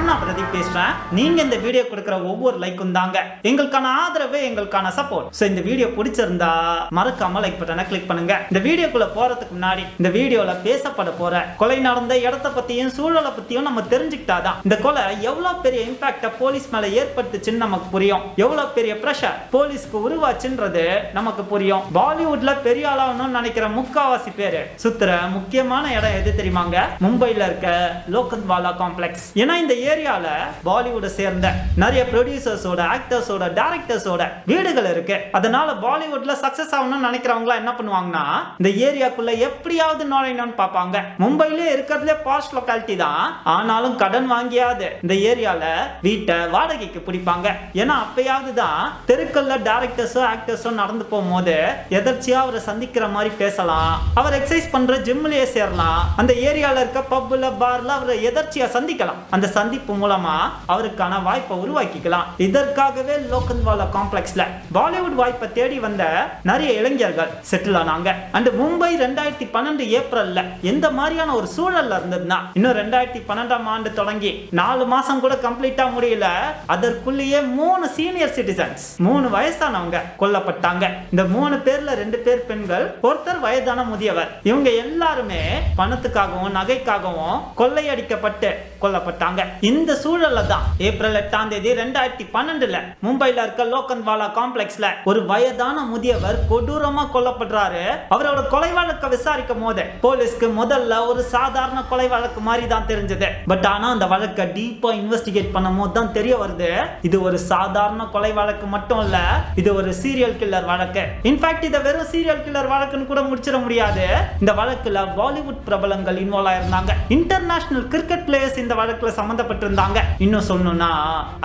நான் பிரதீப் பேசுறேன். நீங்க இந்த வீடியோ கொடுக்கிற ஒவ்வொரு லைக்கும் தாங்க எங்களுக்கான ஆதரவு, எங்களுக்கான சப்போர்ட். சோ இந்த வீடியோ பிடிச்சிருந்தா மறக்காம லைக் பட்டனை கிளிக் பண்ணுங்க. இந்த வீடியோக்குள்ள போறதுக்கு முன்னாடி இந்த வீடியோல பேசப்பட போற கொலை நடந்த இடத்தை பத்தியும் சூழலை பத்தியும் நம்ம தெரிஞ்சுக்கிட்டாதான் இந்த கொலை எவ்வளவு பெரிய இம்பாக்ட போலீஸ் மேல ஏற்படுத்துச்சுன்னு நமக்கு புரியும். எவ்வளவு பெரிய பிரஷர் போலீஸ்க்கு உருவாச்சுன்றது நமக்கு புரியும். பாலிவுட்ல பெரிய ஆளாகணும்னு நினைக்கிற முக்காவாசி பேரு சுத்துற முக்கியமான இடம் எது தெரியுமாங்க? மும்பைல இருக்க லோக்கந்த்வாலா காம்ப்ளெக்ஸ். ஏன்னா இந்த ஏரியால பாலிவுட் சேர்ந்த நிறைய ப்ரொடியூசர்ஸோட, ஆக்டர்ஸோட, டைரக்டர்ஸோட வீடுகள் இருக்கு. அதனால பாலிவுட்ல சக்சஸ் ஆகணும்னு நினைக்கிறவங்க என்ன பண்ணுவாங்கன்னா இந்த ஏரியாக்குள்ள எப்படியாவது நுழையணும்னு பார்ப்பாங்க. மும்பையிலே இருக்கிறதுல பாஸ்ட் லொகாலிட்டி தான், ஆனாலும் கடன் வாங்கியாவது இந்த ஏரியால வீட்டை வாடகைக்கு பிடிப்பாங்க. ஏன்னா அப்பயாவது தான் தெருக்கல்ல டைரக்டர்ஸோ ஆக்டர்ஸோ நடந்து போகும்போது எதர்ச்சியா அவரை சந்திக்கிற மாதிரி பேசலாம், அவர் எக்ஸசைஸ் பண்ற ஜிம்லயே சேரலாம், அந்த ஏரியால இருக்க பப்ல பார்ல அவரை எதர்ச்சியா சந்திக்கலாம். அந்த சந்திப்பு மூலமா அவருக்கான வாய்ப்பை உருவாக்கிக்கலாம். இதற்காகவே லோக்கந்த்வாலா காம்ப்ளெக்ஸ்ல பாலிவுட் வாய்ப்பை தேடி வந்த நிறைய இளைஞர்கள் செட்டில் ஆனாங்க. அண்ட் மும்பை 2012 ஏப்ரல்ல எந்த மாதிரியான ஒரு சூழல்ல இருந்ததுன்னா, இன்னும் 2012ஆம் ஆண்டு தொடங்கி 4 மாசம் கூட கம்ப்ளீட்டா முடியல, அதற்குள்ளேயே 3 சீனியர் சிட்டிசன்ஸ், 3 வயசானவங்க கொல்லப்பட்டாங்க. இந்த 3 பேர்ல 2 பேர் பெண்கள், ஒருத்தர் வயதான முதியவர். இவங்க எல்லாருமே பணத்துக்காகவும் நகைக்காகவும் கொள்ளையடிக்கப்பட்டு கொல்லப்பட்டாங்க. இந்த சூழல்ல தான் ஏப்ரல் 8ஆம் தேதி 2012ல மும்பைல இருக்க லோக்கந்த்வாலா காம்ப்ளெக்ஸ்ல ஒரு வயதான முதியவர் கொடூரமா கொல்லப்படுறாரு. அவரோட கொலை வழக்கை விசாரிக்கும் போது போலீஸ்க்கு முதல்ல ஒரு சாதாரண கொலை வழக்கு மாதிரி தான் தெரிஞ்சது. பட் ஆனா அந்த வழக்கை டீப்பா இன்வெஸ்டிகேட் பண்ணும் போது தான் தெரிய வருது, இது ஒரு சாதாரண கொலை வழக்கு மட்டும் இல்ல, இது ஒரு சீரியல் கில்லர் வழக்கு. இன்ஃபேக்ட் இதை வெறும் சீரியல் கில்லர் வழக்குன்னு கூட முடிச்சிட முடியாது. இந்த வழக்குல பாலிவுட் பிரபலங்கள் இன்வால்வ் ஆயிருந்தாங்க. இன்டர்நேஷனல் கிரிக்கெட் பிளேயர்ஸ் இந்த வழக்குல சம்பந்தப்பட்டிருந்தாங்க. இன்னும் சொல்லணும்னா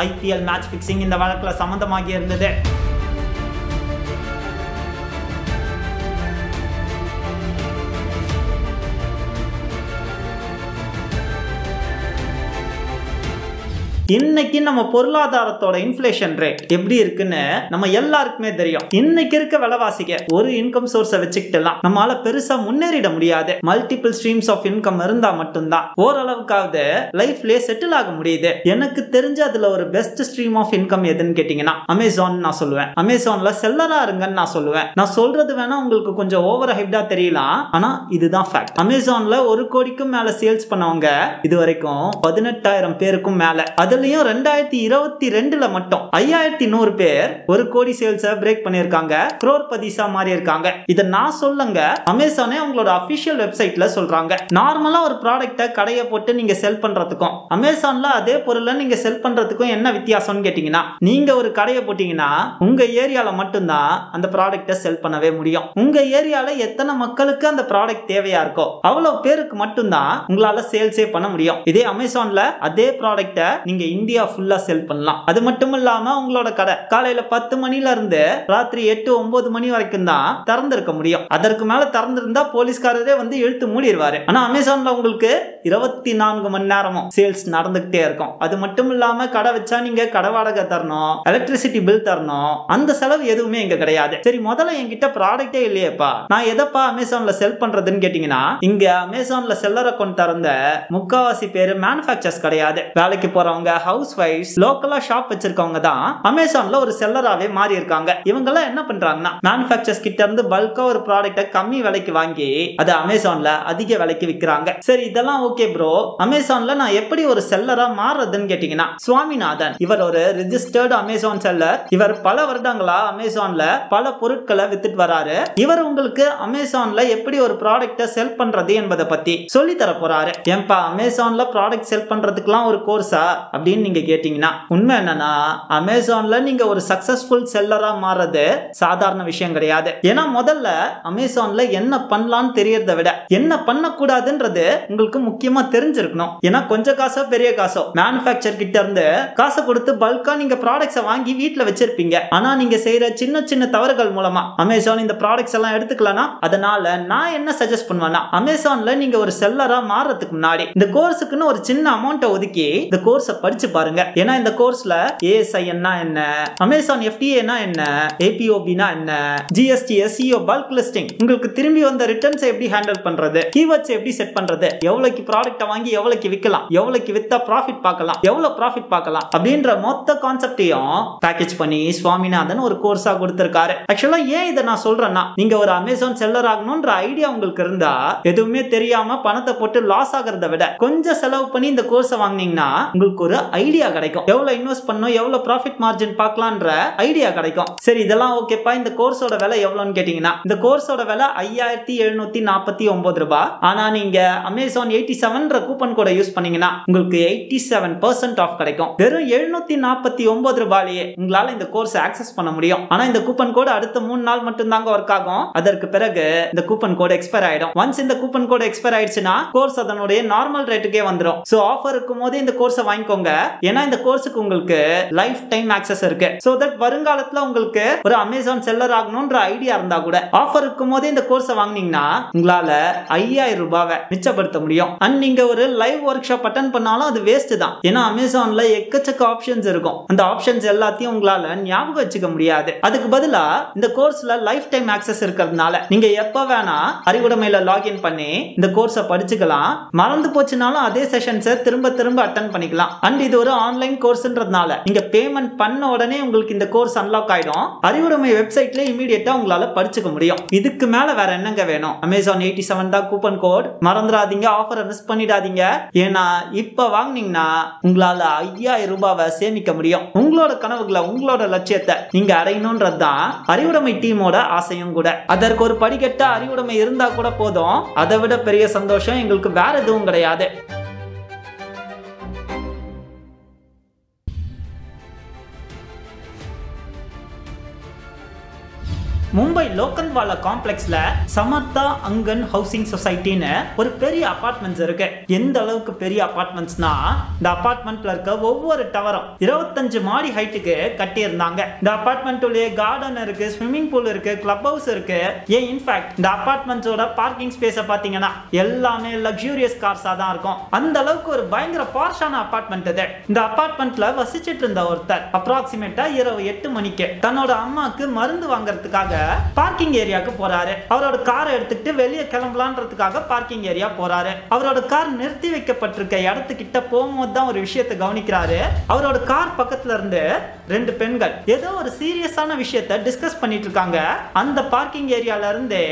IPL மேட்ச் பிக்சிங் இந்த வழக்குல சம்பந்தமாகி இருந்தது. இன்னைக்கு நம்ம பொருளாதாரத்தோட இன்ஃப்ளேஷன் ரேட் எப்படி இருக்குன்னு நம்ம எல்லாருக்குமே தெரியும். இன்னைக்கு இருக்க விலைவாசிக்கு ஒரு இன்கம் சோர்ஸை வச்சுக்கிட்டலாம் நம்மளால பெருசா முன்னேறிட முடியாது. மல்டிபிள் ஸ்ட்ரீம்ஸ் ஆஃப் இன்கம் இருந்தா மட்டும்தான் ஓரளவுக்காவது லைஃப்லயே செட்டில் ஆக முடியுது. எனக்கு தெரிஞ்ச அதுல ஒரு பெஸ்ட் ஸ்ட்ரீம் ஆஃப் இன்கம் எதுன்னு கேட்டீங்கன்னா அமேசான் நான் சொல்லுவேன். அமேசான்ல செல்லரா இருங்கன்னு நான் சொல்லுவேன். நான் சொல்றது வேணா உங்களுக்கு கொஞ்சம் ஓவர் ஹைப்டா தெரியலாம், ஆனா இதுதான் ஃபேக்ட். அமேசான்ல 1 கோடிக்கும் மேல சேல்ஸ் பண்ணவங்க இது வரைக்கும் 18,000 பேருக்கும் மேல. அதுலயும் 2022ல மட்டும் 5100 பேர் 1 கோடி சேல்ஸ் பிரேக் பண்ணிருக்காங்க, crorepatiயா மாறி இருக்காங்க. இத நான் சொல்லுங்க, அமேசானே அவங்களோட அபிஷியல் வெப்சைட்ல சொல்றாங்க. நார்மலா ஒரு ப்ராடக்ட்டை கடைய போட்டு நீங்க செல் பண்றதுக்கும் அமேசான்ல அதே பொருளை நீங்க செல் பண்றதுக்கும் என்ன வித்தியாசம்னு கேட்டீங்கன்னா, நீங்க ஒரு கடையை போட்டீங்கன்னா உங்க ஏரியால மட்டும்தான் அந்த ப்ராடக்ட்டை செல் பண்ணவே முடியும். உங்க ஏரியால எத்தனை மக்களுக்கு அந்த ப்ராடக்ட் தேவையா இருக்கோ அவ்வளவு பேருக்கு மட்டும்தான் உங்களால சேல்ஸே பண்ண முடியும். இதே அமேசான்ல அதே ப்ராடக்ட்டை நீங்க இந்தியா ஃபுல்லா செல் பண்ணலாம். அது மட்டும் இல்லாம உங்களோட கடை காலையில 10 மணில இருந்து ராத்திரி 8-9 மணி வரைக்கும் தான் திறந்திருக்க முடியும். அதற்கு மேல திறந்திருந்தா போலீஸ்காரரே வந்து இழுத்து மூடிடுவாரு. ஆனா அமேசான்ல உங்களுக்கு 24 மணி நேரமும் சேல்ஸ் நடந்துகிட்டே இருக்கும். அது மட்டும் இல்லாம கடை வச்சா நீங்க கடை வாடகை தரணும், எலக்ட்ரிசிட்டி பில் தரணும், அந்த செலவு எதுவுமே இங்க கிடையாது. சரி, முதல்ல என்கிட்ட ப்ராடக்டே இல்லையேப்பா, நான் எதப்பா அமேசான்ல செல் பண்றதுன்னு கேட்டீங்கன்னா, இங்க அமேசான்ல செல்லர் அக்கௌண்ட் திறந்த முக்காவாசி பேரு மேனுஃபேக்சர்ஸ் கிடையாது. வேலைக்கு போறவங்க, ஹவுஸ் வைஃப்ஸ், லோக்கலா ஷாப் வச்சிருக்கவங்க தான் அமேசான்ல ஒரு செல்லராவே மாறி இருக்காங்க. இவங்க எல்லாம் என்ன பண்றாங்கன்னா, மேனுஃபேக்சர்ஸ் கிட்ட இருந்து பல்கா ஒரு ப்ராடக்ட்டை கம்மி விலைக்கு வாங்கி அதை அமேசான்ல அதிக விலைக்கு விற்கிறாங்க. சரி, இதெல்லாம் ஓகே ப்ரோ, அமேசான்ல நான் எப்படி ஒரு செல்லரா மாறுறதுன்னு கேட்டீங்கன்னா, சுவாமிநாதன் இவர் ஒரு ரெஜிஸ்டர்டு அமேசான் செல்லர். இவர் பல வருடங்களா அமேசான்ல பல பொருட்களை வித்துட்டு வராரு. இவர் உங்களுக்கு அமேசான்ல எப்படி ஒரு ப்ராடக்ட்டை செல் பண்றது என்பதை பத்தி சொல்லி தர போறாரு. ஏன்பா அமேசான்ல ப்ராடக்ட் செல் பண்றதுக்குலாம் ஒரு கோர்ஸா அப்படின்னு நீங்க கேட்டீங்கன்னா, உண்மை என்னன்னா அமேசான்ல நீங்க ஒரு சக்சஸ்ஃபுல் செல்லரா மாறது சாதாரண விஷயம் கிடையாது. ஏன்னா முதல்ல அமேசான்ல என்ன பண்ணலாம்னு தெரியறதை விட என்ன பண்ணக்கூடாதுன்றது உங்களுக்கு முக்கியமா தெரிஞ்சிருக்கணும். ஏன்னா கொஞ்சம் காசோ பெரிய காசோ மேனுஃபேக்சர் கிட்ட இருந்து காசை கொடுத்து பல்கா நீங்க ப்ராடக்ட்ஸை வாங்கி வீட்டுல வச்சிருப்பீங்க. ஆனா நீங்க செய்யற சின்ன சின்ன தவறுகள் மூலமா அமேசான் இந்த ப்ராடக்ட்ஸ் எல்லாம் எடுத்துக்கலனா, அதனால நான் என்ன சஜஸ்ட் பண்ணுவேன்னா, அமேசான்ல நீங்க ஒரு செல்லரா மாறதுக்கு முன்னாடி இந்த கோர்ஸுக்குன்னு ஒரு சின்ன அமௌண்ட்டை ஒதுக்கி இந்த கோர்ஸை படிச்சு பாருங்க. ஏன்னா இந்த கோர்ஸ்ல ASI என்ன, அமேசான் FTA என்ன, APOB என்ன, GST SEO பல்க் லிஸ்டிங், உங்களுக்கு திரும்பி வந்த ரிட்டர்ன்ஸ் எப்படி ஹேண்டில் பண்றது, கீவேர்ட்ஸ் எப்படி செட் பண்றது, எவ்வளவுக்கு ப்ராடக்ட் வாங்கி எவ்வளவுக்கு விற்கலாம், எவ்வளவுக்கு வித்தா ப்ராஃபிட் பார்க்கலாம், எவ்வளவு ப்ராஃபிட் பார்க்கலாம் அப்படின்ற மொத்த கான்செப்டையும் பேக்கேஜ் பண்ணி சுவாமிநாதன் ஒரு கோர்ஸா கொடுத்திருக்காரு. ஆக்சுவலா ஏன் இதை நான் சொல்றேன்னா, நீங்க ஒரு அமேசான் செல்லர் ஆகணும்ன்ற ஐடியா உங்களுக்கு இருந்தா எதுவுமே தெரியாம பணத்தை போட்டு லாஸ் ஆகிறத விட கொஞ்சம் செலவு பண்ணி இந்த கோர்ஸை வாங்கினீங்கன்னா உங்களுக்கு ஒரு ஐடியா கிடைக்கும். எவ்வளவு இன்வெஸ்ட் பண்ணணும், எவ்வளவு ப்ராஃபிட் மார்ஜின் பார்க்கலாம்ன்ற ஐடியா கிடைக்கும். சரி, இதெல்லாம் ஓகேப்பா, இந்த கோர்ஸோட விலை எவ்வளவுன்னு கேட்டீங்கன்னா இந்த கோர்ஸோட விலை 5749 ரூபாய். ஆனா நீங்க அமேசான் 87 கூப்பன் கோட யூஸ் பண்ணீங்கன்னா உங்களுக்கு 87% ஆஃப் கிடைக்கும். வெறும் 749 ரூபாயிலேயே உங்களால இந்த கோர்ஸ் ஆக்சஸ் பண்ண முடியும். ஆனா இந்த கூப்பன் கோட் அடுத்த 3 நாள் மட்டும் தாங்க ஒர்க் ஆகும். அதற்கு பிறகு இந்த கூப்பன் கோட் எக்ஸ்பயர் ஆயிடும். ஒன்ஸ் இந்த கூப்பன் கோட் எக்ஸ்பயர் ஆயிடுச்சுன்னா கோர்ஸ் அதனுடைய நார்மல் ரேட்டுக்கே வந்துடும். சோ ஆஃபர் இருக்கும்போது இந்த கோர்ஸை வாங்கிக்கோங்க. ஏன்னா இந்த கோர்ஸுக்கு உங்களுக்கு லைஃப் டைம் ஆக்சஸ் இருக்கு. சோ தட் வருங்காலத்துல உங்களுக்கு ஒரு அமேசான் செல்லர் ஆகணும்ன்ற ஐடியா இருந்தா கூட ஆஃபர் இருக்கும்போது இந்த கோர்ஸை வாங்குனீங்கன்னா உங்களால 5000 ரூபாவை மிச்சப்படுத்த முடியும். அண்ட் நீங்க ஒரு லைவ் ஒர்க் ஷாப் அட்டெண்ட் பண்ணாலும் அது வேஸ்ட் தான். ஏன்னா அமேசான்ல எக்கச்சக்க ஆப்ஷன்ஸ் இருக்கும். அந்த ஆப்ஷன்ஸ் எல்லாத்தையும் உங்களால ஞாபகம் வச்சுக்க முடியாது. அதுக்கு பதிலா இந்த கோர்ஸ்ல லைஃப் டைம் ஆக்சஸ் இருக்கிறதுனால நீங்க எப்ப வேணா அறிவுடைமையில லாகின் பண்ணி இந்த கோர்ஸை படிச்சுக்கலாம். மறந்து போச்சுனாலும் அதே செஷன்ஸை திரும்ப அட்டெண்ட் பண்ணிக்கலாம். அண்ட் இது ஒரு ஆன்லைன் கோர்ஸ்ன்றதுனால நீங்க பேமெண்ட் பண்ண உடனே உங்களுக்கு இந்த கோர்ஸ் அன்லாக் ஆயிடும். அறிவுடைமை வெப்சைட்ல இமிடியேட்டா உங்களால படிச்சுக்க முடியும். இதுக்கு மேல வேற என்னங்க வேணும்? அமேசான் 87 தான் கூப்பன் கோட். மறந்துடாதீங்க, ஆஃபரை மிஸ் பண்ணிடாதீங்க. ஏன்னா இப்ப வாங்குனீங்கன்னா உங்களால 5000 ரூபாவை சேமிக்க முடியும். உங்களோட கனவுகளை, உங்களோட லட்சியத்தை நீங்க அடையணும்ன்றதுதான் அறிவுடைமை டீமோட ஆசையும் கூட. அதற்கு ஒரு படிக்கட்ட அறிவுடைமை இருந்தா கூட போதும். அதை விட பெரிய சந்தோஷம் எங்களுக்கு வேற எதுவும் கிடையாது. மும்பை லோக்கல்வாலா காம்ப்ளெக்ஸ்ல சமர்த்தா அங்கன் ஹவுசிங் சொசைட்டின்னு ஒரு பெரிய அபார்ட்மெண்ட்ஸ் இருக்கு. எந்த அளவுக்கு பெரிய அபார்ட்மெண்ட்ஸ்னா இந்த அபார்ட்மெண்ட்ல இருக்க ஒவ்வொரு டவரும் 25 மாடி ஹைட்டுக்கு கட்டி இருந்தாங்க. இந்த அபார்ட்மெண்ட் உள்ளே கார்டன் இருக்கு, ஸ்விம்மிங் பூல் இருக்கு, கிளப் ஹவுஸ் இருக்கு. ஏன் இன்ஃபேக்ட் இந்த அபார்ட்மெண்ட்ஸோட பார்க்கிங் ஸ்பேஸை பாத்தீங்கன்னா எல்லாமே லக்ஸூரியஸ் கார்ஸா தான் இருக்கும். அந்த அளவுக்கு ஒரு பயங்கர பார்ஷான அபார்ட்மெண்ட் இது. இந்த அபார்ட்மெண்ட்ல வசிச்சிட்டு இருந்த ஒருத்தர் அப்ராக்சிமேட்டா இரவு 8 மணிக்கு தன்னோட அம்மாக்கு மருந்து வாங்கறதுக்காக பார்க்கிங் ஏரியாக்கு போறாரு. அவரோட காரை எடுத்துக்கிட்டு வெளியே கிளம்பலான்றதுக்காக பார்க்கிங் ஏரியா போறாரு. அவரோட கார் நிறுத்தி வைக்கப்பட்டிருக்க இடத்துக்கிட்ட போகும்போது தான் ஒரு விஷயத்தை கவனிக்கிறாரு. அவரோட கார் பக்கத்துல இருந்து 2 பெண்கள் ஏதோ ஒரு சீரியஸான விஷயத்தை டிஸ்கஸ் பண்ணிட்டு இருக்காங்க. அந்த பார்க்கிங் ஏரியால இருந்து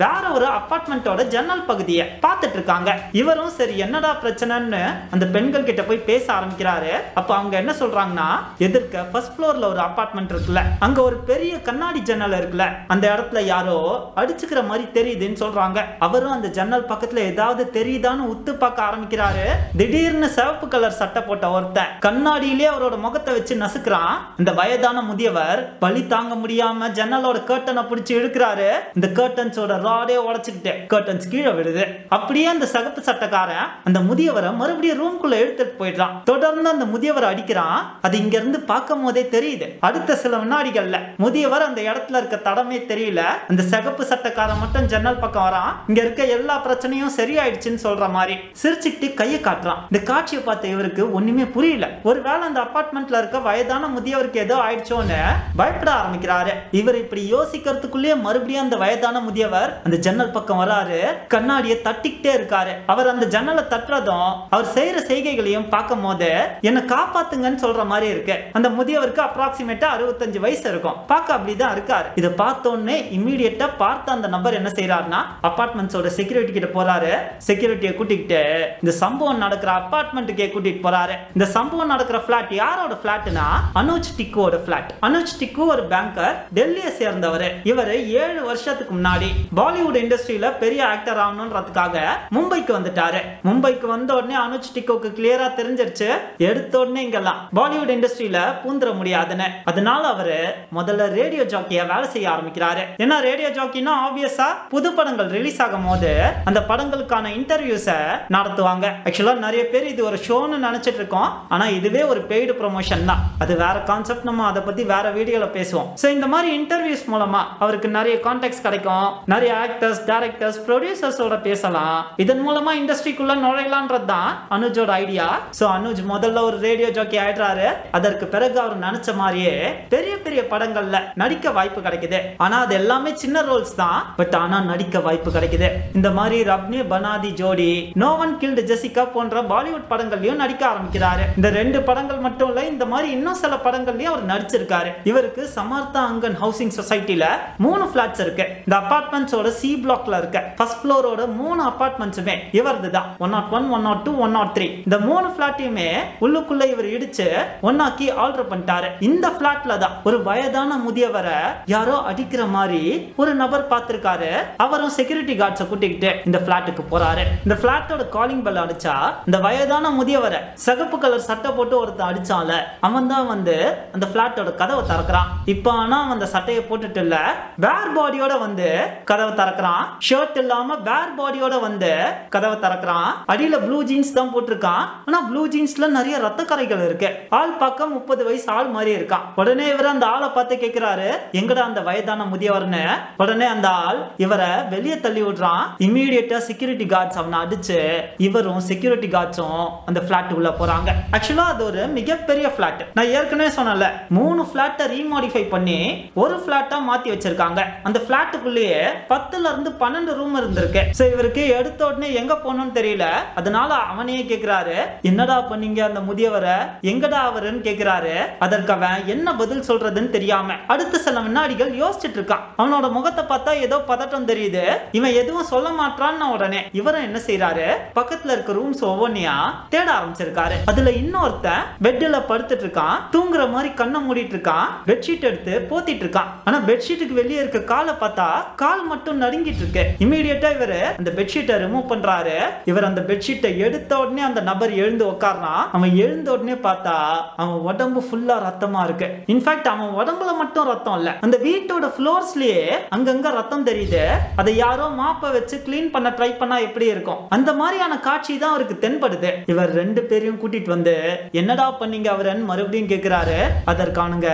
வேற ஒரு அபார்ட்மெண்டோட ஜன்னல் பகுதியை பார்த்துட்டு இருக்காங்க. இவரும் சரி என்னடா பிரச்சனைன்னு அந்த பெண்கள் கிட்ட போய் பேச ஆரம்பிக்கிறாரு. அப்ப அவங்க என்ன சொல்றாங்கன்னா, எதிர்க்க ஃபர்ஸ்ட் ஃப்ளோர்ல ஒரு அபார்ட்மெண்ட் இருக்குல்ல, அங்க ஒரு பெரிய கண்ணாடி ஜன்னல் இருக்குல்ல, அந்த இடத்துல யாரோ அடிச்சுக்கிற மாதிரி தெரியுதுன்னு சொல்றாங்க. அவரும் அந்த ஜன்னல் பக்கத்துல ஏதாவது தெரியுதான்னு உத்து பார்க்க ஆரம்பிக்கிறாரு. திடீர்னு சிவப்பு கலர் சட்டை போட்ட ஒருத்தன் கண்ணாடியிலே அவரோட முகத்தை வச்சு நசுக்கிறான். இந்த வயதான முதியவர் பலி தாங்க முடியாம ஜன்னலோட கர்ட்டனை பிடிச்சு இழுக்கிறாரு. இந்த கர்ட்டன்ஸோட ராடே உடைச்சுக்கிட்டு கர்ட்டன்ஸ் கீழே விடுது. அப்படியே அந்த சிவப்பு சட்டைக்காரன் அந்த முதியவரை மறுபடியும் ரூம்குள்ள எடுத்துட்டு போயிடுறான். தொடர்ந்து அந்த முதியவரை அடிக்கிறான். அது இங்க இருந்து பார்க்கும் போதே தெரியுது. அடுத்த சில வினாடிகள்ல முதியவர் அந்த இடத்துல இருக்க தடமே தெரியல. அந்த சிகப்பு சட்டக்காரன் மட்டும் ஜன்னல் பக்கம் வரான். இங்க இருக்க எல்லா பிரச்சனையும் சரியாயிடுச்சுன்னு சொல்ற மாதிரி சிரிச்சுக்கிட்டு கையை காட்டுறான். இந்த காட்சியை பார்த்த இவருக்கு ஒண்ணுமே புரியல. ஒருவேளை அந்த அபார்ட்மெண்ட்ல இருக்க வயதான முதியவருக்கு ஏதோ ஆயிடுச்சோன்னு பயப்பட ஆரம்பிக்கிறாரு. இவர் இப்படி யோசிக்கிறதுக்குள்ளேயே மறுபடியும் அந்த வயதான முதியவர் அந்த ஜன்னல் பக்கம் வராரு. கண்ணாடியை தட்டிக்கிட்டே இருக்காரு. அவர் அந்த ஜன்னலை தட்டுறதும் அவர் செய்யற செய்கைகளையும் பார்க்கும் போது என்ன காப்பாத்துங்கன்னு சொல்ற மாதிரி இருக்கு. அந்த முதியவருக்கு அப்ராக்சிமேட்டா 65 வயசு இருக்கும். பார்க்க அப்படிதான் இருக்காரு. இதை பார்த்தோன்னே இம்மீடியட்டா பார்த்த அந்த நபர் என்ன செய்யறாருன்னா அபார்ட்மெண்ட்ஸோட செக்யூரிட்டி கிட்ட போறாரு. செக்யூரிட்டியை கூட்டிக்கிட்டு இந்த சம்பவம் நடக்கிற அபார்ட்மெண்ட்டுக்கே கூட்டிட்டு போறாரு. இந்த சம்பவம் நடக்கிற பிளாட் யாரோட பிளாட்னா அனுஜ் டிக்குவோட பிளாட். அனுஜ் டிக்கு ஒரு பேங்கர், டெல்லியை சேர்ந்தவர். இவர் 7 வருஷத்துக்கு முன்னாடி பாலிவுட் இண்டஸ்ட்ரியில பெரிய ஆக்டர் ஆகணும்ன்றதுக்காக மும்பைக்கு வந்துட்டாரு. மும்பைக்கு வந்த உடனே அனுஜ் டிக்குக்கு கிளியரா தெரிஞ்சிருச்சு, எடுத்த உடனே இங்கெல்லாம் பாலிவுட் இண்டஸ்ட்ரியில பூந்துட முடியாதுன்னு. அதனால அவரு முதல்ல ரேடியோ ஜாக்கியா வேலை செய்ய ஆரம்பிக்கிறாரு. ஏன்னா ரேடியோ ஜாக்கினா ஆப்வியஸா புது படங்கள் ரிலீஸ் ஆகும் போது அந்த படங்களுக்கான இன்டர்வியூஸ நடத்துவாங்க. ஆக்சுவலா நிறைய பேர் இது ஒரு ஷோன்னு நினைச்சிட்டு இருக்கோம். ஆனா இதுவே ஒரு பெய்டு ப்ரொமோஷன் தான். அது வேற கான்செப்ட் நம்ம அதை பத்தி வேற வீடியோல பேசுவோம். சோ இந்த மாதிரி இன்டர்வியூஸ் மூலமா அவருக்கு நிறைய கான்டாக்ட்ஸ் கிடைக்கும். நிறைய ஆக்டர்ஸ், டைரக்டர்ஸ், ப்ரொடியூசர்ஸோட பேசலாம். இதன் மூலமா இண்டஸ்ட்ரிக்குள்ள நுழையலாம்ன்றது தான் அனுஜோட ஐடியா. சோ அனுஜ் முதல்ல ஒரு ரேடியோ ஜாக்கி ஆயிடுறாரு. அதற்கு பிறகு அவர் நினைச்ச மாதிரியே பெரிய பெரிய படங்கள்ல நடிக்க வாய்ப்பு கிடைக்குது. ஆனா அது எல்லாமே சின்ன ரோல்ஸ் தான். பட் ஆனா நடிக்க வாய்ப்பு கிடைக்குது. இந்த மாதிரி ரப்னே பனாதி ஜோடி, நோ ஒன் கில்ட் ஜெசிகா போன்ற பாலிவுட் படங்கள்லயும் நடிக்க ஆரம்பிக்கிறாரு. இந்த 2 படங்கள் மட்டும் இல்ல, இந்த மாதிரி இன்னும் சில படங்கள்லயும் அவர் நடிச்சிருக்காரு. இவருக்கு சமர்த்தா அங்கன் ஹவுசிங் சொசைட்டில 3 பிளாட்ஸ் இருக்கு. இந்த அபார்ட்மெண்ட்ஸோட சி பிளாக்ல இருக்க ஃபர்ஸ்ட் ஃப்ளோரோட 3 அபார்ட்மெண்ட்ஸுமே இவரது தான். 101, 102, 103. இந்த 3 பிளாட்டையுமே உள்ளுக்குள்ள இவர் இடிச்சு ஒன்னாக்கி ஆல்டர் பண்ணிட்டாரு. இந்த பிளாட்ல தான் ஒரு வயதான முதியவரை யாரோ அடிக்கிற மாதிரி ஒரு நபர் பார்த்திருக்காரு. அவரும் செக்யூரிட்டி கார்ட்ஸை கூட்டிக்கிட்டு இந்த பிளாட்டுக்கு போறாரு. இந்த பிளாட்டோட காலிங் பெல் அடிச்சா இந்த வயதான முதியவரை சகப்பு கலர் சட்டை போட்டு ஒருத்தன் அடிச்சால அவன் தான் வந்து அந்த பிளாட்டோட கதவை திறக்கிறான். இப்ப ஆனா அந்த சட்டையை போட்டுட்டு இல்ல, பேர் பாடியோட வந்து கதவை திறக்கிறான். ஷர்ட் இல்லாம பேர் பாடியோட வந்து கதவை திறக்கிறான். அடியில ப்ளூ ஜீன்ஸ் தான் போட்டிருக்கான். ஆனா ப்ளூ ஜீன்ஸ்ல நிறைய ரத்த கரைகள் இருக்கு. ஆள் பார்க்க 30 வயசு ஆள் மாதிரி இருக்கான். உடனே இவர் அந்த ஆளை பார்த்து கேட்கிறாரு, எங்கடா அந்த வயதான முதியவர்னு. உடனே அந்த ஆள் இவரை வெளியே தள்ளி விடுறான். இமீடியட்டா செக்யூரிட்டி கார்ட்ஸ் அவனை அடிச்சு இவரும் செக்யூரிட்டி கார்ட்ஸும் அந்த பிளாட் உள்ள போறாங்க. ஆக்சுவலா அது ஒரு மிகப்பெரிய பிளாட். நான் ஏற்கனவே சொன்னல 3 பிளாட்டை ரீமாடிஃபை பண்ணி ஒரு பிளாட்டா மாத்தி வச்சிருக்காங்க. அந்த பிளாட்டுக்குள்ளேயே 10ல இருந்து 12 ரூம் இருந்திருக்கு. சோ இவருக்கு எடுத்த உடனே எங்க போகணும்னு தெரியல. அதனால அவனையே கேக்குறாரு, என்னடா பண்ணீங்க அந்த முதியவரை, எங்கடா அவருன்னு கேக்குறாரு. அதற்கு அவன் என்ன பதில் சொல்றதுன்னு தெரியாம அடுத்த சில வினாடிகள் யோசிச்சுட்டு இருக்கான். அவனோட முகத்தை பார்த்தா ஏதோ பதட்டம் தெரியுது. இவன் எதுவும் சொல்ல மாட்டான்னு உடனே இவரும் என்ன செய்யறாரு, பக்கத்துல இருக்க ரூம்ஸ் ஒவ்வொன்னையா தேட ஆரம்பிச்சிருக்காரு. அதுல இன்னொருத்தன் பெட்ல படுத்துட்டு இருக்கான். தூங்குற மாதிரி கண்ணை மூடிட்டு இருக்கான். பெட்ஷீட் எடுத்து போத்திட்டு இருக்கான். ஆனா பெட்ஷீட்டுக்கு வெளியே இருக்க காலை பார்த்தா கால் மட்டும் நடுங்கிட்டு இருக்கு. இமீடியட்டா இவரு அந்த பெட்ஷீட்டை ரிமூவ் பண்றாரு. இவர் அந்த பெட்ஷீட்டை எடுத்த உடனே அந்த நபர் எழுந்து உட்கார்றான். அவன் எழுந்த உடனே பார்த்தா அவன் உடம்பு ஃபுல்லா ரத்தமா இருக்கு. இன்ஃபேக்ட் அவன் உடம்புல மட்டும் ரத்தம் இல்ல, அந்த வீட்டோட ஃப்ளோர்ஸ்லயே அங்கங்க ரத்தம் தெரியுது. அதை யாரோ மாப்ப வச்சு கிளீன் பண்ண ட்ரை பண்ணா எப்படி இருக்கும், அந்த மாதிரியான காட்சி தான் அவருக்கு தென்படுது. இவர் 2 பேரையும் கூட்டிட்டு வந்து என்னடா பண்ணீங்க அவரன்னு மறுபடியும் கேக்குறாரு. அதற்கானுங்க,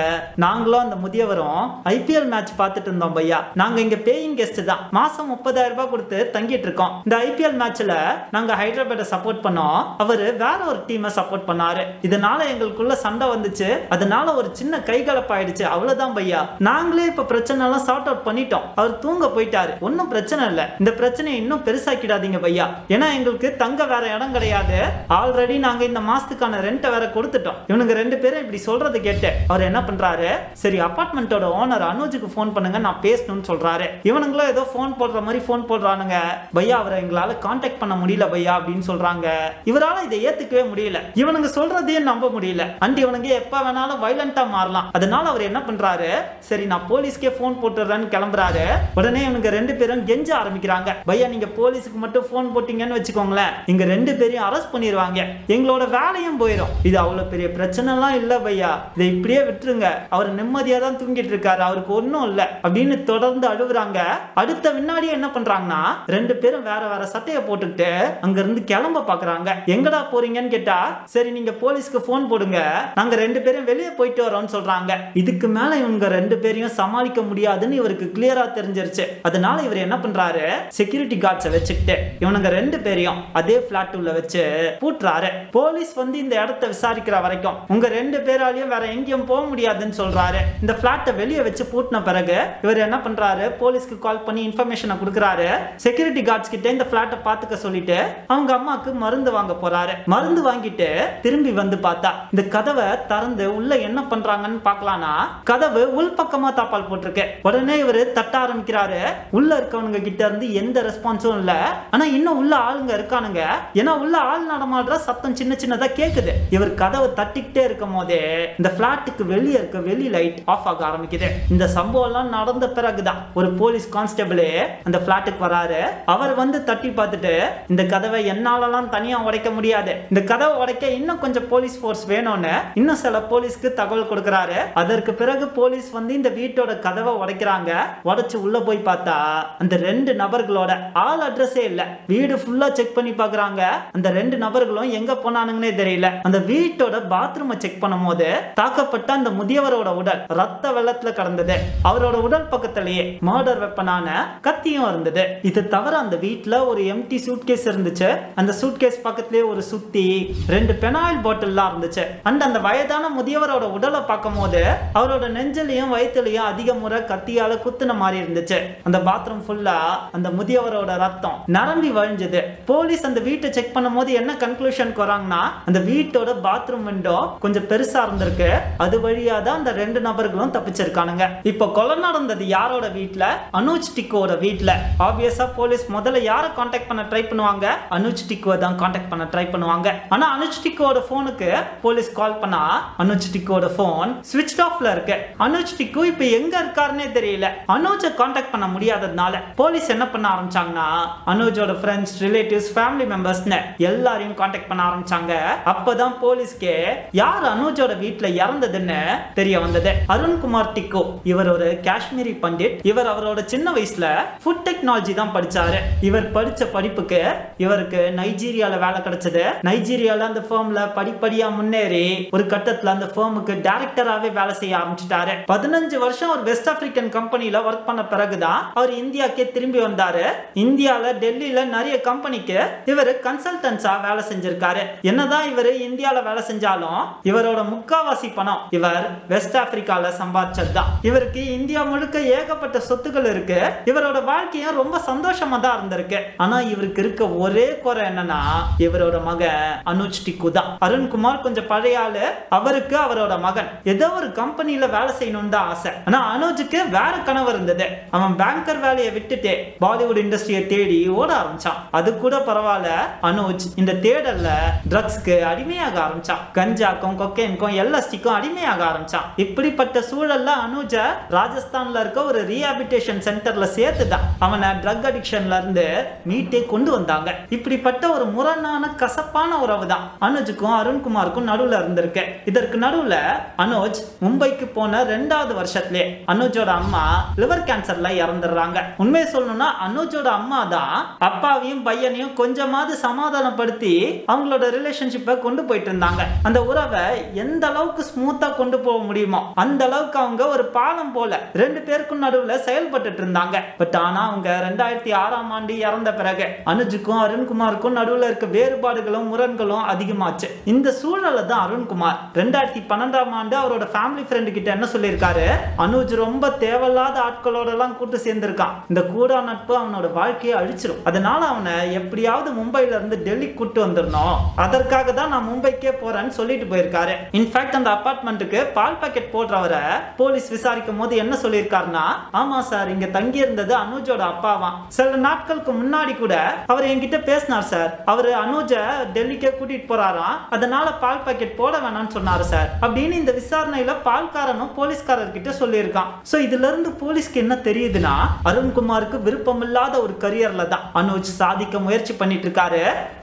நாங்களும் அந்த முதியவரும் ஐபிஎல் மேட்ச் பார்த்துட்டு இருந்தோம் பையா. நாங்க இங்க பேயிங் கெஸ்ட் தான். மாசம் 30,000 ரூபாய் கொடுத்து தங்கிட்டு இருக்கோம். இந்த ஐபிஎல் மேட்ச்ல நாங்க ஹைதராபாத்தை சப்போர்ட் பண்ணோம். அவரு வேற ஒரு டீமை சப்போர்ட் பண்ணாரு. இதனால எங்களுக்குள்ள சண்டை வந்துச்சு. அதனால ஒரு சின்ன கைகலப்பாயிடுச்சு. அவ்வளவுதான் பையா. நாங்களே இப்ப பிரச்சனை எல்லாம் சார்ட் அவுட் பண்ணிட்டோம். அவர் தூங்க போயிட்டாரு. ஒன்னும் பிரச்சனை இல்ல. இந்த பிரச்சனையை இன்னும் பெருசாக்கிடாதீங்க பையா. ஏன்னா எங்களுக்கு தங்க வேற இடம் கிடையாது. ஆல்ரெடி நாங்க இந்த மாசத்துக்கான ரெண்டை வேற கொடுத்துட்டோம். இவனுங்க 2 பேரும் இப்படி சொல்றது கேட்டு அவர் என்ன பண்றாரு, சரி அபார்ட்மெண்டோட ஓனர் அனுஜுக்கு போன் பண்ணுங்க, நான் பேசணும்னு சொல்றாரு. இவனுங்களும் ஏதோ போன் போடுற மாதிரி போன் போடுறானுங்க. பையா அவரை எங்களால கான்டாக்ட் பண்ண முடியல பையா அப்படின்னு சொல்றாங்க. இவரால இதை ஏத்துக்கவே முடியல. இவனுங்க சொல்றதையும் நம்ப முடியல. அண்ட் இவனுங்க எப்ப வேணாலும் வயலண்டா மாறலாம். அதனால அவர் என்ன பண்றாரு, சரி நான் போலீஸ்க்கே போன் போட்டுறேன்னு கிளம்புறாரு. உடனே இவனுங்க 2 பேரும் கெஞ்ச ஆரம்பிக்கிறாங்க. பையா நீங்க போலீஸுக்கு மட்டும் போன் போட்டீங்கன்னு வச்சுக்கோங்களேன், இங்க 2 பேரையும் அரெஸ்ட் பண்ணிடுவாங்க, எங்களோட வேலையும் போயிடும். இது அவ்வளவு பெரிய பிரச்சனை எல்லாம் இல்ல பையா, இதை இப்படியே விட்டுருங்க, அவர் நிம்மதியா தான் தூங்கிட்டு இருக்காரு, அவருக்கு ஒன்னும் இல்ல அப்படின்னு தொடர்ந்து அழுகுறாங்க. அடுத்த வினாடியே என்ன பண்றாங்கன்னா 2 பேரும் வேற வேற சட்டையை போட்டுக்கிட்டு அங்க இருந்து கிளம்ப பாக்குறாங்க. எங்கடா போறீங்கன்னு கேட்டா, சரி நீங்க போலீஸ்க்கு போன் போடுங்க, நாங்க 2 பேரும் வெளியே போயிட்டு வரோம்னு சொல்றாங்க. இதுக்கு மேல இவங்க 2 பேரையும் சமாளிக்க முடியாதுன்னு இவருக்கு கிளியரா தெரிஞ்சிருச்சு. அதனால இவர் என்ன பண்றாரு, செக்யூரிட்டி கார்ட்ஸை வச்சுக்கிட்டு இவனுங்க 2 பேரையும் அதே பிளாட் உள்ள வச்சு பூட்டுறாரு. போலீஸ் வந்து இந்த இடத்தை விசாரிக்கிற வரைக்கும் உங்க 2 பேராலையும் வேற எங்கேயும் போக முடியாதுன்னு சொல்றாரு. இந்த பிளாட்டை வெளியே வச்சு பூட்டின பிறகு இவர் என்ன பண்றாரு, போலீஸ்க்கு கால் பண்ணி இன்ஃபர்மேஷனை கொடுக்கறாரு. செக்யூரிட்டி கார்ட்ஸ் கிட்ட இந்த பிளாட்டை பாத்துக்க சொல்லிட்டு அவங்க அம்மாக்கு மருந்து வாங்க போறாரு. மருந்து வாங்கிட்டு திரும்பி வந்து பார்த்தா இந்த கதவை திறந்து உள்ள என்ன பண்றாங்கன்னு பார்க்கலாம்னா கதவு உள் பக்கமா தாப்பால் போட்டிருக்கு. உடனே இவர் தட்ட ஆரம்பிக்கிறாரு. உள்ள இருக்கவங்க கிட்ட இருந்து எந்த ரெஸ்பான்ஸும் இல்ல. ஆனா இன்னும் உள்ள ஆளுங்க இருக்கானுங்க. ஏன்னா உள்ள ஆள் நடமாடுற சத்தம் சின்ன சின்னதா கேக்குது. இவர் கதவை தட்டிக்கிட்டே இருக்கும் போதே இந்த பிளாட்டுக்கு வெளியே இருக்க வெளி லைட் ஆஃப் ஆக ஆரம்பிக்குது. இந்த சம்பவம் எல்லாம் நடந்த பிறகுதான் ஒரு போலீஸ் கான்ஸ்டபிள் அந்த பிளாட்டுக்கு வராரு. அவர் வந்து தட்டி பார்த்துட்டு இந்த கதவை என்னாலலாம் தனியா உடைக்க முடியாது, இந்த கதவை உடைக்க இன்னும் கொஞ்சம் போலீஸ் ஃபோர்ஸ் வேணும்னு இன்னும் சில போலீஸ்க்கு தகவல் கொடுக்கறாரு. அதற்கு பிறகு போலீஸ் வந்து இந்த வீட்டோட கதவை உடைக்கிறாங்க. உடைச்சு உள்ள போய் பார்த்தா அந்த 2 நபர்களோட ஆள் அட்ரஸே இல்ல. வீடு ஃபுல்லா செக் பண்ணி பாக்குறாங்க. அந்த 2 நபர்களும் எங்க போனானுங்கன்னே தெரியல. அந்த வீட்டோட பாத்ரூமை செக் பண்ணும்போது தாக்கப்பட்ட அந்த முதியவரோட உடல் ரத்த வெள்ளத்துல கடந்தது. அவரோட உடல் பக்கத்திலேயே மர்டர் வெப்பனான கத்தியும் இருந்தது. இது தவிர அந்த வீட்டுல ஒரு எம்டி சூட்கேஸ் இருந்துச்சு. அந்த சூட்கேஸ் பக்கத்திலேயே ஒரு சுத்தி 2 பெனாயில் பாட்டில்லாம் இருந்துச்சு. அந்த வயதான முதியவரோட உடலை பார்க்கும் போது அவரோட நெஞ்சிலையும் வயிற்றுலையும் அதிக முறை கத்தியால குத்துன மாதிரி இருந்துச்சு. அந்த பாத்ரூம் ஃபுல்லா அந்த முதியவரோட ரத்தம் நரம்பி வழிஞ்சது. போலீஸ் அந்த வீட்டை செக் பண்ணும் போது என்ன கன்க்ளூஷனுக்கு வராங்கன்னா, அந்த வீட்டோட பாத்ரூம் விண்டோ கொஞ்சம் பெருசா இருந்திருக்கு. அது வழியா தான் அந்த 2 நபர்களும் தப்பிச்சிருக்கானுங்க. இப்போ கொலை நடந்தது யாரோட வீட்ல? அனுஜ் டிக்கோட வீட்ல. ஆப்வியஸா போலீஸ் முதல்ல யாரை கான்டாக்ட் பண்ண ட்ரை பண்ணுவாங்க? அனுஜ் டிக்கோவை தான் கான்டாக்ட் பண்ண ட்ரை பண்ணுவாங்க. ஆனா அனுஜ் டிக்கோட போனுக்கு போலீஸ் கால் பண்ணா அனுஜ் டிக்கோட போன் ஸ்விட்ச் ஆஃப்ல இருக்கு. அனுஜ் டிக்கு இப்ப எங்க இருக்காருன்னே தெரியல. அனுஜை கான்டாக்ட் பண்ண முடியாததுனால போலீஸ் என்ன பண்ண ஆரம்பிச்சாங்கன்னா, அனுஜோட ஃப்ரெண்ட்ஸ், ரிலேட்டிவ்ஸ், ஃபேமிலி மெம்பர்ஸ்னு எல்லாரையும் கான்டாக்ட் பண்ண ஆரம்பிச்சாங்க. அப்பதான் போலீஸ்க்கு யார் அனுஜோட வீட்ல இறந்ததுன்னு தெரிய வந்தது. அருண்குமார் டிக்கு இவர் ஒரு காஷ்மீரி பண்டிட். இவர் அவரோட சின்ன வயசுல ஃபுட் டெக்னாலஜி தான் படிச்சாரு. இவர் படிச்ச படிப்புக்கு இவருக்கு நைஜீரியால வேலை கிடைச்சது. நைஜீரியால அந்த ஃபர்ம்ல படிப்படியா முன்னேறி ஒரு கட்டத்துல அந்த ஃபர்முக்கு டைரக்டராவே வேலை செய்ய ஆரம்பிச்சிட்டாரு. 15 வருஷம் ஒரு வெஸ்ட் ஆப்பிரிக்கன் கம்பெனில ஒர்க் பண்ண பிறகுதான் அவர் இந்தியாக்கே திரும்பி வந்தாரு. இந்தியால டெல்லியில நிறைய கம்பெனிக்கு இவர் கன்சல்டன்ஸா வேலை செஞ்சிருக்காரு. என்னதான் இவர் இந்தியால வேலை செஞ்சாலும் இவரோட முக்காவாசி பணம் இவர் வெஸ்ட் ஆப்பிரிக்கால சம்பாதிச்சதுதான். இவருக்கு இந்தியா முழுக்க ஏகப்பட்ட சொத்துக்கள் இருக்கு. இவரோட வாழ்க்கையும் ரொம்ப சந்தோஷமா தான் இருந்திருக்கு. ஆனா இவருக்கு இருக்க ஒரே குறை என்னன்னா, இவரோட மகன் அனுஜ் டிக்கு தான். அருண்குமார் கொஞ்சம் பழைய ஆளு. அவருக்கு அவரோட மகன் ஏதோ ஒரு கம்பெனில வேலை செய்யணும்னு தான் ஆசை. ஆனா அனுஜுக்கு வேற கனவு இருந்தது. அவன் பேங்கர் வேலையை விட்டுட்டு பாலிவுட் இண்டஸ்ட்ரியை தேடி ஓட ஆரம்பிச்சான். அது கூட பரவாயில்ல, அனுஜ் இந்த தேடல்ல ட்ரக்ஸ்க்கு அடிமையாக ஆரம்பிச்சான். கஞ்சாக்கும் கொக்கைனுக்கும் எல்எஸ்டிக்கும் அடிமையாக ஆரம்பிச்சான். இப்படிப்பட்ட சூழல்ல அனுஜ ராஜஸ்தான்ல இருக்க ஒரு ரீஹாபிலிட்டேஷன் சென்டர்ல சேர்த்துதான் அவனை ட்ரக் அடிக்ஷன்ல இருந்து மீட்டே கொண்டு வந்தாங்க. இப்படிப்பட்ட ஒரு முரணான கசப்பான உறவு தான் அனுஜுக்கும் அருண்குமாருக்கும் நடுவுல இருந்திருக்கு. இதற்கு நடுவுல அனுஜ் மும்பைக்கு போன 2வது வருஷத்திலே அனுஜோட அம்மா லிவர் கேன்சர்ல இறந்துடுறாங்க. உண்மையை சொல்லணும்னா அனுஜோட அம்மா தான் அப்பாவையும் பையனையும் கொஞ்சமாவது சமாதானப்படுத்தி அவங்களோட ரிலேஷன்ஷிப்பை கொண்டு போயிட்டு இருந்தாங்க. அந்த உறவை எந்த அளவுக்கு ஸ்மூத்தா கொண்டு போக முடியுமோ அந்த அளவுக்கு அவங்க ஒரு பாலம் போல 2 பேருக்கும் நடுவுல செயல்பட்டு இருந்தாங்க. பட் ஆனா அவங்க 2006ஆம் ஆண்டு இறந்த பிறகு அனுஜுக்கும் அருண்குமாருக்கும் நடுவுல இருக்க வேறுபாடுகளும் முரண்களும் அதிகமாச்சு. இந்த சூழல்ல தான் அருண்குமார் 2012ஆம் ஆண்டு அவரோட ஃபேமிலி ஃப்ரெண்ட் கிட்ட என்ன சொல்லியிருக்காரு, அனுஜ் ரொம்ப தேவையில்லாத ஆட்களோட எல்லாம் கூட்டு சேர்ந்திருக்கான். இந்த கூடா நட்பு அவனோட வாழ்க்கையை அழிச்சிடும். அதனால அவனை எப்படியாவது மும்பைல இருந்து டெல்லி கூட்டு வந்துடணும். அதற்காக தான் நான் மும்பைக்கே போறேன்னு சொல்லிட்டு போயிருக்காரு. இன்ஃபேக்ட் அந்த அபார்ட்மெண்ட்டுக்கு பால் பாக்கெட் போடுறவரை போலீஸ் விசாரிக்கும் போது என்ன சொல்லியிருக்காருன்னா, ஆமா சார், இங்க தங்கி இருந்தது அனுஜோட அப்பாவா. சில நாட்களுக்கு முன்னாடி கூட அவர் என்கிட்ட பேசினார் சார். அவரு அனுஜ டெல்லிக்கே கூட்டிட்டு போறாராம். அதனால பால் பாக்கெட் போட வேணாம்னு சொன்னாரு சார் அப்படின்னு இந்த விசாரணையில பால்காரனும் போலீஸ்காரர் கிட்ட சொல்லியிருக்கான். சோ இதுல இருந்து போலீஸ்க்கு என்ன தெரியுதுன்னா, அருண்குமாருக்கு விருப்பமில்லாத ஒரு கரியர்ல தான் அனுஜ் சாதிக்க முயற்சி பண்ணிட்டு இருக்காரு.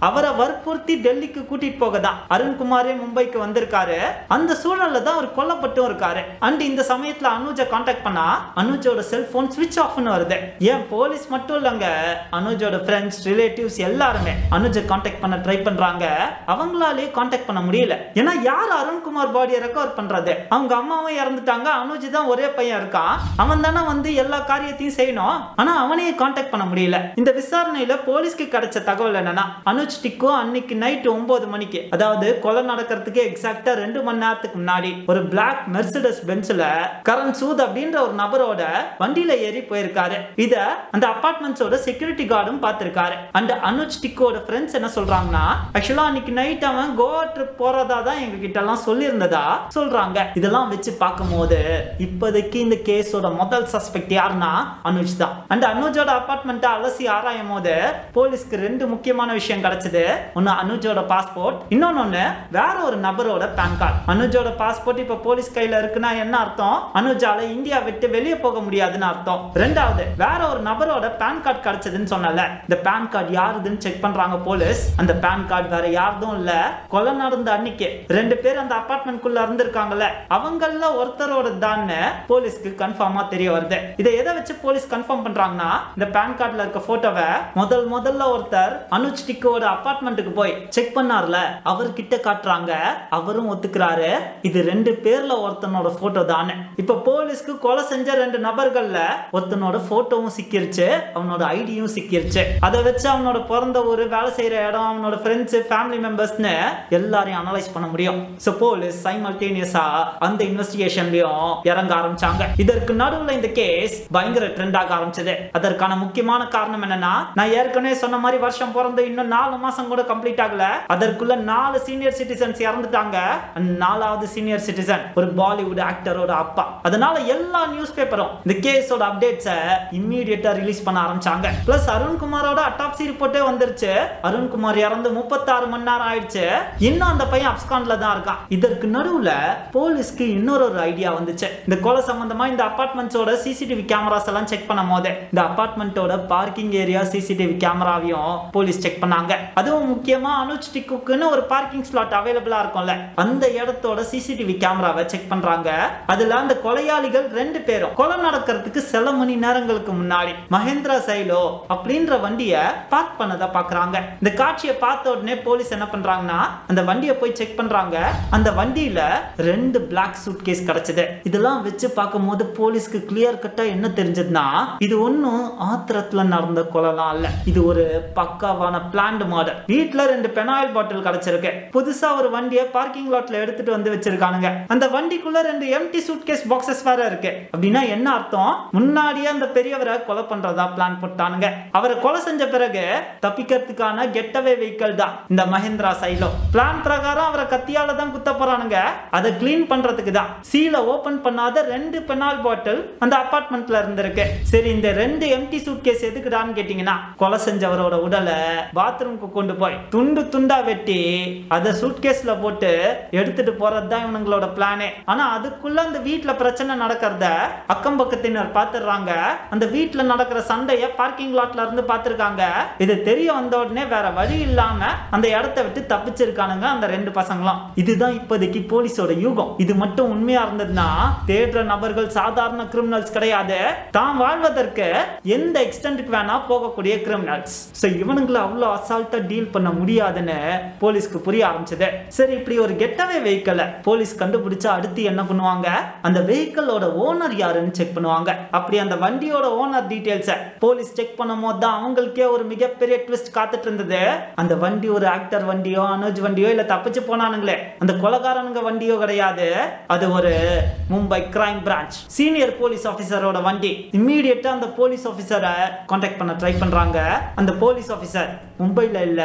அவரை வற்புறுத்தி டெல்லிக்கு கூட்டிட்டு போக தான் அருண்குமாரே மும்பைக்கு வந்திருக்காரு. அந்த சூழல்ல தான் அவர் கொல்லப்பட்டும் இருக்காரு. அண்ட் இந்த சமயத்துல அனுஜை கான்டாக்ட் பண்ணா அனுஜோட செல்போன் ஸ்விட்ச் ஆஃப்னு வருது. ஏன் போலீஸ் மட்டும் இல்லங்க, அனுஜோட ஃப்ரெண்ட்ஸ், ரிலேட்டிவ்ஸ் எல்லாருமே அனுஜை கான்டாக்ட் பண்ண ட்ரை பண்றாங்க. அவங்களாலே கான்டாக்ட் பண்ண முடியல. ஏன்னா யார் அருண்குமார் பாடியை ரெக்கவர் பண்றது? அவங்க அம்மாவும் இறந்துட்டாங்க. அனுஜ் தான் ஒரே பையன் இருக்கான். அவன் தானே வந்து எல்லா காரியத்தையும் செய்யணும். ஆனா அவனையே கான்டாக்ட் பண்ண முடியல. இந்த விசாரணையில போலீஸ்க்கு கிடைச்ச தகவல் என்னன்னா, அனுஜ் டிக்கு அன்னைக்கு நைட் 9 மணிக்கு, அதாவது கொலை நடக்கிறதுக்கு எக்ஸாக்டா 2 மணி நேரத்துக்கு முன்னாடி ஒரு பிளாக் மெர்சிடஸ் பென்ஸ்ல கரண் சூத் அப்படின்ற ஒரு நபரோட வண்டியில ஏறி போயிருக்காரு. இத அந்த அபார்ட்மெண்ட்ஸோட செக்யூரிட்டி கார்டும் பார்த்திருக்காரு. அந்த அனுஜ் டிக்கோட ஃப்ரெண்ட்ஸ் என்ன சொல்றாங்கன்னா, ஆக்சுவலா அன்னைக்கு நைட் அவன் கோவா ட்ரிப் போறதா தான் எங்க கிட்ட எல்லாம் சொல்லியிருந்ததா சொல்றாங்க. இதெல்லாம் வச்சு பார்க்கும்போது இப்போதைக்கு இந்த கேஸோட முதல் சஸ்பெக்ட் யாருன்னா அனுஜ் தான். அந்த அனுஜோட அபார்ட்மெண்ட்டை அலசி ஆராயும் போது போலீஸ்க்கு 2 முக்கியமான விஷயம் கிடைச்சது. ஒன்னு அனுஜோட பாஸ்போர்ட், இன்னொன்னு வேற ஒரு நபரோட பேன் கார்டு. அனுஜோட பாஸ்போர்ட் இப்ப போலீஸ் கையில இருக்குன்னா என்ன அர்த்தம்? அனுஜால இந்தியா விட்டு வெளியே போக முடியாதுன்னு அர்த்தம். ரெண்டாவது, வேற ஒரு நபரோட பேன் கார்டு கிடைச்சதுன்னு சொன்னல, இந்த பேன் கார்டு யாருதுன்னு செக் பண்றாங்க போலீஸ். அந்த பேன் கார்டு வேற யாருதும் இல்ல, கொலை நடந்த அன்னைக்கு 2 பேர் அந்த அபார்ட்மெண்ட் குள்ள இருந்திருக்காங்கல்ல, அவங்கள ஒருத்தரோட தான் போலீஸ்க்கு கன்ஃபார்மா தெரிய வருது. இதை எதை வச்சு போலீஸ் கன்ஃபார்ம் பண்றாங்கன்னா, இந்த பேன் கார்டுல இருக்க போட்டோவை முதல்ல ஒருத்தர் அனுஜ் டிக்கோட அபார்ட்மெண்ட்டுக்கு போய் செக் பண்ணார்ல, அவர்கிட்ட காட்டுறாங்க. அவரும் ஒத்துக்கிறாரு சொல்றாரு, இது 2 பேர்ல ஒருத்தனோட போட்டோ தானே. இப்ப போலீஸ்க்கு கொலை செஞ்ச 2 நபர்கள்ல ஒருத்தனோட போட்டோவும் சிக்கிருச்சு, அவனோட ஐடியும் சிக்கிருச்சு. அதை வச்சு அவனோட பிறந்த ஊரு, வேலை செய்யற இடம், அவனோட ஃப்ரெண்ட்ஸ், ஃபேமிலி மெம்பர்ஸ்னு எல்லாரையும் அனலைஸ் பண்ண முடியும். சோ போலீஸ் சைமல்டேனியஸா அந்த இன்வெஸ்டிகேஷன்லயும் இறங்க ஆரம்பிச்சாங்க. இதற்கு நடுவுல இந்த கேஸ் பயங்கர ட்ரெண்ட் ஆக ஆரம்பிச்சது. அதற்கான முக்கியமான காரணம் என்னன்னா, நான் ஏற்கனவே சொன்ன மாதிரி வருஷம் பிறந்து இன்னும் 4 மாசம் கூட கம்ப்ளீட் ஆகல, அதற்குள்ள 4 சீனியர் சிட்டிசன்ஸ் இறந்துட்டாங்க. 4வது சீனியர் சிட்டிசன் ஒரு பாலிவுட் ஆக்டரோட அப்பா. அதனால எல்லா நியூஸ் பேப்பரும் இந்த கேஸோட அப்டேட்ஸ இமிடியேட்டா ரிலீஸ் பண்ண ஆரம்பிச்சாங்க. பிளஸ் அருண்குமாரோட அட்டாப்சி ரிப்போர்ட்டே வந்துருச்சு. அருண்குமார் இறந்து 36 மணி நேரம் ஆயிடுச்சு, இன்னும் அந்த பையன் அப்ஸ்கான்ல தான் இருக்கான். இதற்கு நடுவுல போலீஸ்க்கு இன்னொரு ஐடியா வந்துச்சு. இந்த கொலை சம்பந்தமா இந்த அபார்ட்மெண்ட்ஸோட சிசிடிவி கேமராஸ் எல்லாம் செக் பண்ணும் போது இந்த அபார்ட்மெண்ட்டோட பார்க்கிங் ஏரியா சிசிடிவி கேமராவையும் போலீஸ் செக் பண்ணாங்க. அதுவும் முக்கியமா அனுஜ் டிக்குன்னு ஒரு பார்க்கிங் ஸ்லாட் அவைலபிளா இருக்கும்ல, அந்த இடத்தோட சிசிடிவி கேமராவை செக் பண்றாங்க. அதுல அந்த கொலையாளிகள் 2 பேரும் கொலை நடக்கிறதுக்கு சில மணி நேரங்களுக்கு முன்னாடி மஹேந்திரா சைலோ அப்படின்ற வண்டியை பார்க் பண்ணதா பாக்குறாங்க. இந்த காட்சியை பார்த்த உடனே போலீஸ் என்ன பண்றாங்கன்னா, அந்த வண்டியை போய் செக் பண்றாங்க. அந்த வண்டியில 2 பிளாக் சூட்கேஸ் கிடைச்சது. இதெல்லாம் வச்சு பார்க்கும்போது போலீஸ்க்கு கிளியர் கட்டா என்ன தெரிஞ்சதுன்னா, இது ஒன்னும் ஆத்திரத்துல நடந்த கொலைலாம் இல்ல, இது ஒரு பக்காவான பிளான்ட் மர்டர். வீட்டுல 2 பெனாயில் பாட்டில் கிடைச்சிருக்கு. புதுசா ஒரு வண்டியை பார்க்கிங் லாட்ல எடுத்துட்டு வந்து வச்சிருக்கானுங்க. அந்த வண்டிக்குள்ள 2 எம்டி சூட்கேஸ் பாக்ஸஸ் வேற இருக்கு. அப்படின்னா என்ன அர்த்தம், முன்னாடியே அந்த பெரியவரை கொலை பண்றதா பிளான் போட்டானுங்க. அவரை கொலை செஞ்ச பிறகு தப்பிக்கிறதுக்கான கெட்டவே வெஹிக்கிள் தான் இந்த மஹேந்திரா சைலோ. பிளான் பிரகாரம் அவரை கத்தியால தான் குத்த போறானுங்க. அதை கிளீன் பண்றதுக்கு தான் சீலை ஓபன் பண்ணாத 2 பெனால் பாட்டில் அந்த அபார்ட்மெண்ட்ல இருந்திருக்கு. சரி, இந்த 2 எம்டி சூட்கேஸ் எதுக்குடான்னு கேட்டீங்கன்னா, கொலை செஞ்சவரோட உடலை பாத்ரூமுக்கு கொண்டு போய் துண்டு துண்டா வெட்டி அதை சூட்கேஸ்ல போட்டு எடுத்துட்டு போறது தான் இவங்களோட பிளானே. ஆனா அதுக்குள்ள அந்த வீட்டுல பிரச்சனை நடக்கிறத அக்கம் பக்கத்தினர் பாத்துறாங்க. அந்த வீட்டுல நடக்கிற சண்டைய பார்க்கிங் லாட்ல இருந்து பாத்துருக்காங்க. இது தெரிய வந்த உடனே வேற வழி இல்லாம அந்த இடத்தை விட்டு தப்பிச்சிருக்கானுங்க அந்த 2 பசங்களும். இதுதான் இப்போதைக்கு போலீஸோட யூகம். இது மட்டும் உண்மையா இருந்ததுன்னா தேடுற நபர்கள் சாதாரண கிரிமினல்ஸ் கிடையாது, தான் வாழ்வதற்கு எந்த எக்ஸ்டென்ட்க்கு வேணா போகக்கூடிய கிரிமினல்ஸ். சோ இவனுங்களை அவ்வளவு அசால்ட்டா டீல் பண்ண முடியாதுன்னு போலீஸ்க்கு புரிய ஆரம்பிச்சது. சரி, இப்படி ஒரு கெட்டவே வெஹிக்கிள போலீஸ் கண்டுபிடிச்சா அடுத்து என்ன பண்ணுவாங்க, அந்த வெஹிக்கிளோட ஓனர் யாருன்னு செக் பண்ணுவாங்க. அப்படி அந்த வண்டியோட ஓனர் டீடைல்ஸ் போலீஸ் செக் பண்ணும்போது தான் அவங்களுக்கே ஒரு மிகப்பெரிய ட்விஸ்ட் காத்துட்டு இருந்தது. அந்த வண்டி ஒரு ஆக்டர் வண்டியோ அனுஜ் வண்டியோ இல்ல தப்பிச்சு போனானுங்களே அந்த கொலைகாரனுங்க வண்டியோ கிடையாது. அது ஒரு Mumbai crime branch senior police ஆபீசரோட வண்டி. இம்மீடியட்டா அந்த போலீஸ் ஆபீசரை கான்டாக்ட் பண்ண ட்ரை பண்றாங்க. அந்த போலீஸ் ஆபீசர் மும்பைல இல்ல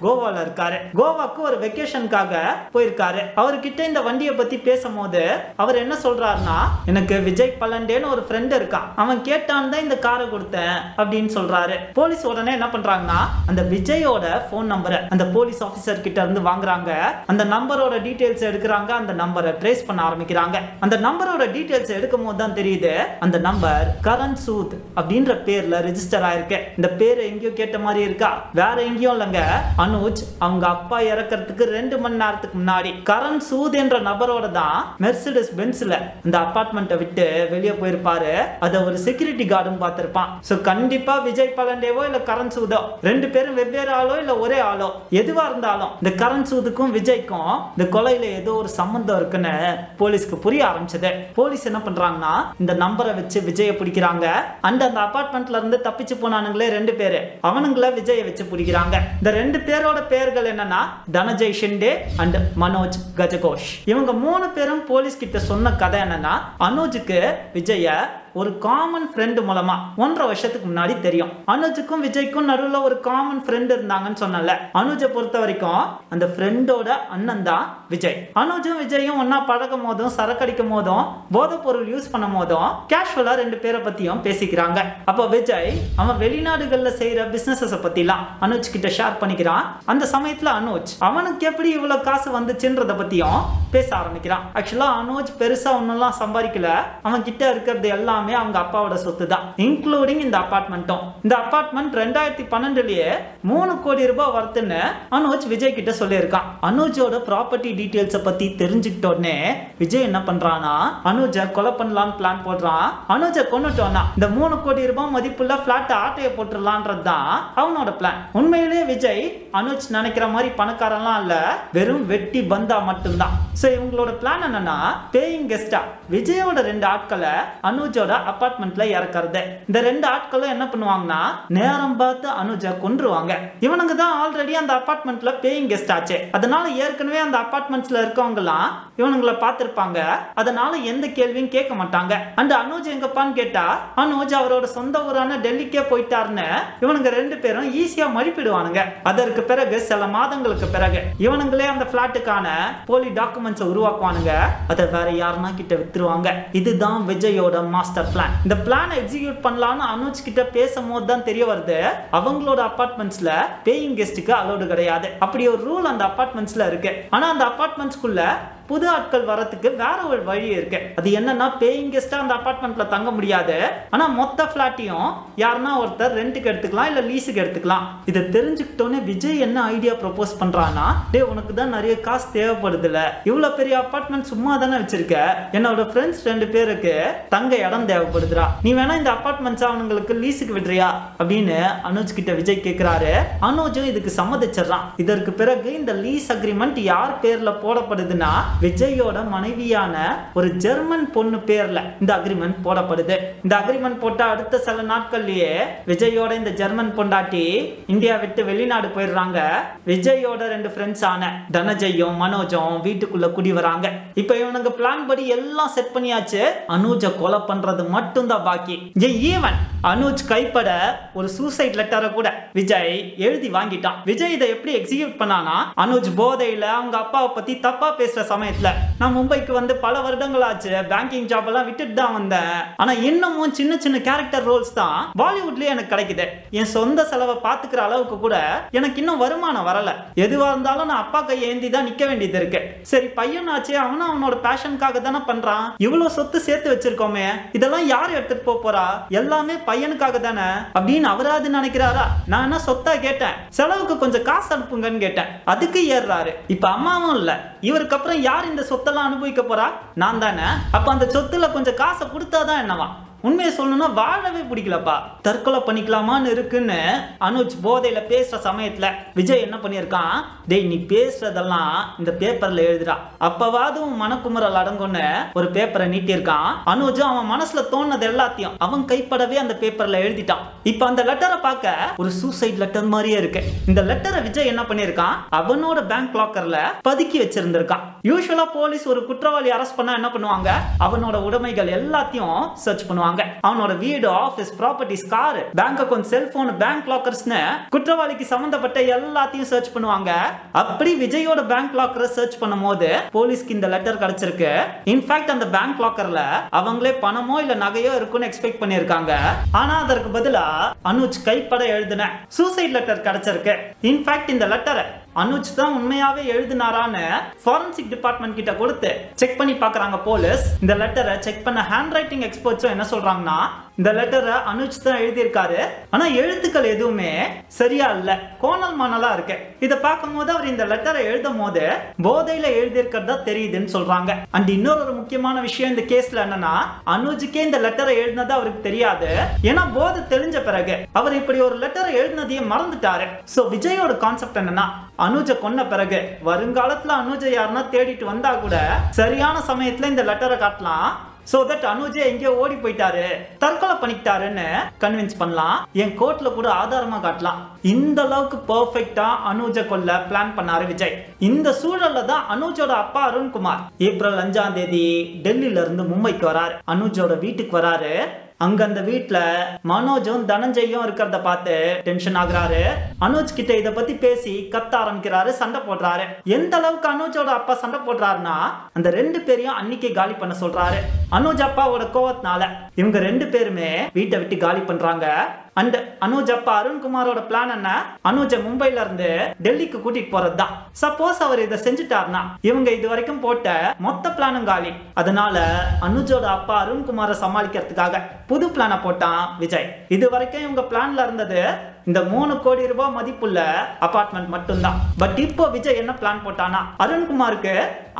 கோவால இருக்காரு. கோவாக்கு ஒரு வெக்கேஷனுக்காக போயிருக்காரு. அவர்கிட்ட இந்த வண்டியை பத்தி பேசும்போது அவர் என்ன சொல்றாருன்னா, எனக்கு விஜய் பலண்டேன்னு ஒரு ஃப்ரெண்ட் இருக்கான், அவன் கேட்டான் தான் இந்த காரை கொடுத்தேன் அப்படின்னு சொல்றாரு. போலீஸ் உடனே என்ன பண்றாங்கன்னா, அந்த விஜயோட போன் நம்பரை அந்த போலீஸ் ஆபீசர் கிட்ட இருந்து வாங்குறாங்க. அந்த நம்பரோட டீடைல்ஸ் எடுக்கிறாங்க. அந்த நம்பரை ட்ரேஸ் பண்ண ஆரம்பிக்கிறாங்க. அந்த நம்பரோட டீடைல்ஸ் எடுக்கும் போது தான் தெரியுது அந்த நம்பர் கரண் சூத் அப்படின்ற பேர்ல ரெஜிஸ்டர் ஆயிருக்கு. இந்த பேர் எங்கேயோ கேட்ட மாதிரி இருக்கா, வேற எங்கேயும் இல்லங்க, அனுஜ் அவங்க அப்பா இறக்கிறதுக்கு 2 மணி நேரத்துக்கு முன்னாடி கரண் சூத் என்ற நபரோட தான் மெர்சிடஸ் பென்ஸ்ல இந்த அபார்ட்மெண்ட்டை விட்டு வெளியே போயிருப்பாரு. அத ஒரு செக்யூரிட்டி கார்டும் பார்த்திருப்பான். சோ கண்டிப்பா விஜய் பலண்டேவோ இல்ல கரண் சூதோ 2 பேரும் வெவ்வேறு ஆளோ இல்ல ஒரே ஆளோ எதுவா இருந்தாலும் இந்த கரண் சூதுக்கும் விஜய்க்கும் இந்த கொலையில ஏதோ ஒரு சம்பந்தம் இருக்குன்னு போலீஸ்க்கு புரிய ஆரம்பிச்சது. போலீஸ் என்ன பண்றாங்கன்னா, இந்த நம்பரை வச்சு விஜயை பிடிக்கிறாங்க. அந்த அபார்ட்மெண்ட்ல இருந்து தப்பிச்சு போனானுங்களே 2 பேரு, அவனுங்கள விஜயை வச்சு பிடிக்கிறாங்க. இந்த 2 பேரோட பெயர்கள் என்னன்னா, தனஜய் ஷிண்டே அண்ட் மனோஜ் கஜகோஷ். இவங்க 3 பேரும் போலீஸ் கிட்ட சொன்ன கதை என்னன்னா, அனுஜுக்கு விஜய ஒரு காமன் ஃப்ரெண்ட் மூலமா 1.5 வருஷத்துக்கு முன்னாடி தெரியும். அனுஜுக்கும் விஜய்க்கும் நடுவுல ஒரு காமன் ஃப்ரெண்ட் இருந்தாங்கன்னு சொன்னல. அனுஜை பொறுத்த வரைக்கும் அந்த ஃப்ரெண்டோட அண்ணன் தான் விஜய். அனுஜும் விஜயும் ஒன்னா பழகும் போதும் சரக்கடிக்கும் போதும் போதைப் பொருள் யூஸ் பண்ணும் போதும் கேஷுவலா 2 பேரை பத்தியும் பேசிக்கிறாங்க. அப்ப விஜய் அவன் வெளிநாடுகள்ல செய்யற பிசினஸஸ் பத்திலாம் அனுஜ் கிட்ட ஷேர் பண்ணிக்கிறான். அந்த சமயத்துல அனுஜ் அவனுக்கு எப்படி இவ்வளவு காசு வந்துச்சுன்றத பத்தியும் பேச ஆரம்பிக்கிறான். ஆக்சுவலா அனுஜ் பெருசா ஒன்னெல்லாம் சம்பாதிக்கல, அவன் கிட்ட இருக்கிறது எல்லாமே எல்லாமே அவங்க அப்பாவோட சொத்து தான், இன்க்ளூடிங் இந்த அபார்ட்மெண்ட்டும். இந்த அபார்ட்மெண்ட் 2012லயே 3 கோடி ரூபாய் வர்த்துன்னு அனுஜ் விஜய் கிட்ட சொல்லியிருக்கான். அனுஜோட ப்ராப்பர்ட்டி டீடைல்ஸை பத்தி தெரிஞ்சுக்கிட்ட உடனே விஜய் என்ன பண்றானா, அனுஜை கொலை பண்ணலான்னு பிளான் போடுறான். அனுஜை கொன்னுட்டோம்னா இந்த 3 கோடி ரூபாய் மதிப்புள்ள பிளாட் ஆட்டையை போட்டுடலான்றதுதான் அவனோட பிளான். உண்மையிலேயே விஜய் அனுஜ் நினைக்கிற மாதிரி பணக்காரன்லாம் இல்ல, வெறும் வெட்டி பந்தா மட்டும்தான். சோ இவங்களோட பிளான் என்னன்னா, பேயிங் கெஸ்டா விஜயோட 2 ஆட்களை அனுஜோட அபார்ட்மெண்ட்ல இறக்குறது. இந்த 2 ஆட்களும் என்ன பண்ணுவாங்கன்னா, நேரம் பார்த்து அனுஜை கொன்றுவாங்க. இவனுங்க தான் ஆல்ரெடி அந்த அபார்ட்மெண்ட்ல பேயிங் கெஸ்ட் ஆச்சு. அதனால ஏற்கனவே அந்த அபார்ட்மெண்ட்ஸ்ல இருக்கவங்க எல்லாம் இவனுங்களை பார்த்திருப்பாங்க. அதனால எந்த கேள்வியும் கேட்க மாட்டாங்க. அந்த அனுஜ் எங்கப்பான்னு கேட்டா, அனுஜ் அவரோட சொந்த ஊரான டெல்லிக்கே போயிட்டாருன்னு இவனுங்க 2 பேரும் ஈஸியா மதிப்பிடுவானுங்க. அதற்கு பிறகு சில மாதங்களுக்கு பிறகு இவனுங்களே அந்த பிளாட்டுக்கான போலி டாக்குமெண்ட்ஸ் உருவாக்குவானுங்க. அதை வேற யாருன்னா கிட்ட வித்துருவாங்க. இதுதான் விஜயோட மாஸ்டர் பிளான். இந்த பிளானை எக்ஸிக்யூட் பண்ணலாம்னு அனுஜ் கிட்ட பேசும்போது தான் தெரிய வருது, அவங்களோட அபார்ட்மெண்ட்ஸ்ல பேயிங் கெஸ்டுக்கு அலோடு கிடையாது. அப்படி ஒரு ரூல் அந்த அபார்ட்மெண்ட்ஸ்ல இருக்கு. ஆனா அந்த அபார்ட்மெண்ட்ஸ்குள்ள புது ஆட்கள் வரதுக்கு வேற ஒரு வழி இருக்கு. அது என்னன்னா, பேயிங் கெஸ்டா அந்த அபார்ட்மெண்ட்ல தங்க முடியாது. ஆனா மொத்த பிளாட்டையும் யாருன்னா ஒருத்தர் ரெண்டுக்கு எடுத்துக்கலாம், இல்ல லீஸுக்கு எடுத்துக்கலாம். இதை தெரிஞ்சுக்கிட்டோன்னே விஜய் என்ன ஐடியா ப்ரொபோஸ் பண்றான்னா, டே உனக்கு தான் நிறைய காசு தேவைப்படுதுல, இவ்வளவு பெரிய அபார்ட்மெண்ட் சும்மா தானே வச்சிருக்க, என்னோட ஃப்ரெண்ட்ஸ் 2 பேருக்கு தங்க இடம் தேவைப்படுதுடா, நீ வேணா இந்த அபார்ட்மெண்ட்ஸ் அவங்களுக்கு லீஸுக்கு விடுறியா அப்படின்னு அனுஜ் கிட்ட விஜய் கேட்கிறாரு. அனுஜும் இதுக்கு சம்மதிச்சிடறான். இதற்கு பிறகு இந்த லீஸ் அக்ரிமெண்ட் யார் பேர்ல போடப்படுதுன்னா, விஜயோட மனைவியான ஒரு ஜெர்மன் பொண்ணு பேர்ல இந்த அக்ரிமெண்ட் போடப்படுது. இந்த அக்ரிமெண்ட் போட்ட அடுத்த சில நாட்கள்லயே விஜயோட இந்த ஜெர்மன் பொண்டாட்டி இந்தியா விட்டு வெளிநாடு போயிடுறாங்க. விஜயோட 2 ஃப்ரெண்ட்ஸ் ஆன தனஜயும் மனோஜும் வீட்டுக்குள்ள குடி வராங்க. இப்ப இவனுங்க பிளான் படி எல்லாம் செட் பண்ணியாச்சு. அனுஜை கொலை பண்றது மட்டும் தான் பாக்கி. ஈவன் அனுஜ் கைப்பட ஒரு சூசைட் லெட்டரை கூட விஜய் எழுதி வாங்கிட்டான். விஜய் இதை எப்படி எக்ஸிக்யூட் பண்ணானா, அனுஜ் போதையில அவங்க அப்பாவை பத்தி தப்பா பேசுற சமயத்துல, நான் மும்பைக்கு வந்து பல வருடங்கள் ஆச்சு, பேங்கிங் ஜாப் எல்லாம் விட்டுட்டு தான் வந்தேன், ஆனா இன்னமும் சின்ன சின்ன கேரக்டர் ரோல்ஸ் தான் பாலிவுட்லயே எனக்கு கிடைக்குது, என் சொந்த செலவை பாத்துக்கிற அளவுக்கு கூட எனக்கு இன்னும் வருமானம் வரல, எதுவா இருந்தாலும் நான் அப்பா கையை ஏந்தி தான் நிக்க வேண்டியது இருக்கு, சரி பையன் ஆச்சு, அவனும் அவனோட பேஷனுக்காக தானே பண்றான், இவ்வளவு சொத்து சேர்த்து வச்சிருக்கோமே, இதெல்லாம் யார் எடுத்துட்டு போறா, எல்லாமே பையனுக்காக தானே அப்படின்னு அவராது நினைக்கிறாரா. நான் என்ன சொத்தா கேட்டேன், செலவுக்கு கொஞ்சம் காசு அனுப்புங்கன்னு கேட்டேன், அதுக்கு ஏறாரு. இப்ப அம்மாவும் இல்ல, இவருக்கு அப்புறம் யார் இந்த சொத்தெல்லாம் அனுபவிக்க போறா, நான் தானே, அப்ப அந்த சொத்துல கொஞ்சம் காசை கொடுத்தாதான் என்னவா, உண்மையை சொல்லணும்னா வாழவே பிடிக்கலப்பா, தற்கொலை பண்ணிக்கலாமான்னு இருக்குன்னு அனுஜ் போதையில பேசுற சமயத்துல விஜய் என்ன பண்ணியிருக்கான், டேய் நீ பேசுறதெல்லாம் இந்த பேப்பர்ல எழுதுறா, அப்பவாது உன் மனக்குமுறல் அடங்குன்னு ஒரு பேப்பரை நீட்டியிருக்கான். அனுஜ் அவன் மனசுல தோணுது எல்லாத்தையும் அவன் கைப்படவே அந்த பேப்பர்ல எழுதிட்டான். இப்ப அந்த லெட்டரை பார்க்க ஒரு சூசைட் லெட்டர் மாதிரியே இருக்கு. இந்த லெட்டரை விஜய் என்ன பண்ணியிருக்கான், அவனோட பேங்க் லாக்கர்ல பதுக்கி வச்சிருந்திருக்கான். யூசுவலா போலீஸ் ஒரு குற்றவாளி அரெஸ்ட் பண்ணா என்ன பண்ணுவாங்க, அவனோட உடைமைகள் எல்லாத்தையும் சர்ச் பண்ணுவாங்க. அவனோட வீடு, office, properties, car, bank account, cellphone, bank லாக்கர்ஸ்னு குற்றவாளிக்கு சம்பந்தப்பட்ட எல்லாத்தையும் சர்ச் பண்ணுவாங்க. அப்படி விஜயோட பேங்க் லாக்கரை சர்ச் பண்ணும்போது போலீஸ்க்கு இந்த லெட்டர் கிடைச்சிருக்கு. இன்ஃபேக்ட் அந்த பேங்க் லாக்கர்ல அவங்களே பணமோ இல்ல நகையோ இருக்குன்னு எக்ஸ்பெக்ட் பண்ணிருக்காங்க. ஆனா அதற்கு பதிலா அனுஜ் கைப்பட எழுதின சூசைட் லெட்டர் கிடைச்சிருக்கு. இன்ஃபேக்ட் இந்த லெட்டரை அனுஜ் தான் உண்மையாவே எழுதினாரான்னு ஃபாரன்சிக் டிபார்ட்மெண்ட் கிட்ட கொடுத்து செக் பண்ணி பார்க்கறாங்க போலீஸ். இந்த லெட்டரை செக் பண்ண ஹேண்ட் ரைட்டிங் எக்ஸ்பர்ட்ஸும் என்ன சொல்றாங்கன்னா, இந்த லெட்டரை அனுஜ் தான் எழுதியிருக்காரு, ஆனா எழுத்துக்கள் எதுவுமே சரியா இல்ல, கோணல் மானலா இருக்கு. இதை பார்க்கும்போது அவர் இந்த லெட்டரை எழுதும் போது போதையில எழுதியிருக்கிறதா தெரியுதுன்னு சொல்றாங்க. அண்ட் இன்னொரு முக்கியமான விஷயம் இந்த கேஸ்ல என்னன்னா, அனுஜுக்கே இந்த லெட்டரை எழுதினது அவருக்கு தெரியாது. ஏன்னா போதை தெரிஞ்ச பிறகு அவர் இப்படி ஒரு லெட்டரை எழுதினதையே மறந்துட்டாரு. சோ விஜயோட கான்செப்ட் என்னன்னா, அனுஜை கொன்ன பிறகு வருங்காலத்துல அனுஜை யாருன்னா தேடிட்டு வந்தா கூட சரியான சமயத்துல இந்த லெட்டரை காட்டலாம். சோ தட் அனுஜே எங்கேயோ ஓடி போயிட்டாரு, தற்கொலை பண்ணிக்கிட்டாருன்னு கன்வின்ஸ் பண்ணலாம், என் கோர்ட்ல கூட ஆதாரமா காட்டலாம். இந்த அளவுக்கு பெர்ஃபெக்ட்டா அனுஜை கொல்ல பிளான் பண்ணாரு விஜய். இந்த சூழல்ல தான் அனுஜோட அப்பா அருண்குமார் ஏப்ரல் 5ஆம் தேதி டெல்லியில இருந்து மும்பைக்கு வராரு. அனுஜோட வீட்டுக்கு வராரு. அங்க அந்த வீட்டுல மனோஜும் தனஞ்சயும் இருக்கிறத பார்த்து டென்ஷன் ஆகுறாரு. அனுஜ் கிட்ட இத பத்தி பேசி கத்த ஆரம்பிக்கிறாரு, சண்டை போடுறாரு. எந்த அளவுக்கு அனுஜோட அப்பா சண்டை போடுறாருன்னா, அந்த 2 பேரையும் அன்னைக்கே காலி பண்ண சொல்றாரு. அனுஜ் அப்பாவோட கோவத்தினால இவங்க 2 பேருமே வீட்டை விட்டு காலி பண்றாங்க. அண்ட் அனுஜ் அப்பா அருண்குமாரோட பிளான் என்ன, அனுஜ மும்பைல இருந்து டெல்லிக்கு கூட்டிட்டு போறதுதான். சப்போஸ் அவர் இதை செஞ்சுட்டாருன்னா இவங்க இது வரைக்கும் போட்ட மொத்த பிளானும் காலி. அதனால அனுஜோட அப்பா அருண்குமாரை சமாளிக்கிறதுக்காக புது பிளானை போட்டான் விஜய். இது வரைக்கும் இவங்க பிளான்ல இருந்தது இந்த 3 கோடி ரூபாய் மதிப்புள்ள அபார்ட்மெண்ட் மட்டும்தான். பட் இப்போ விஜய் என்ன பிளான் போட்டானா, அருண்குமாருக்கு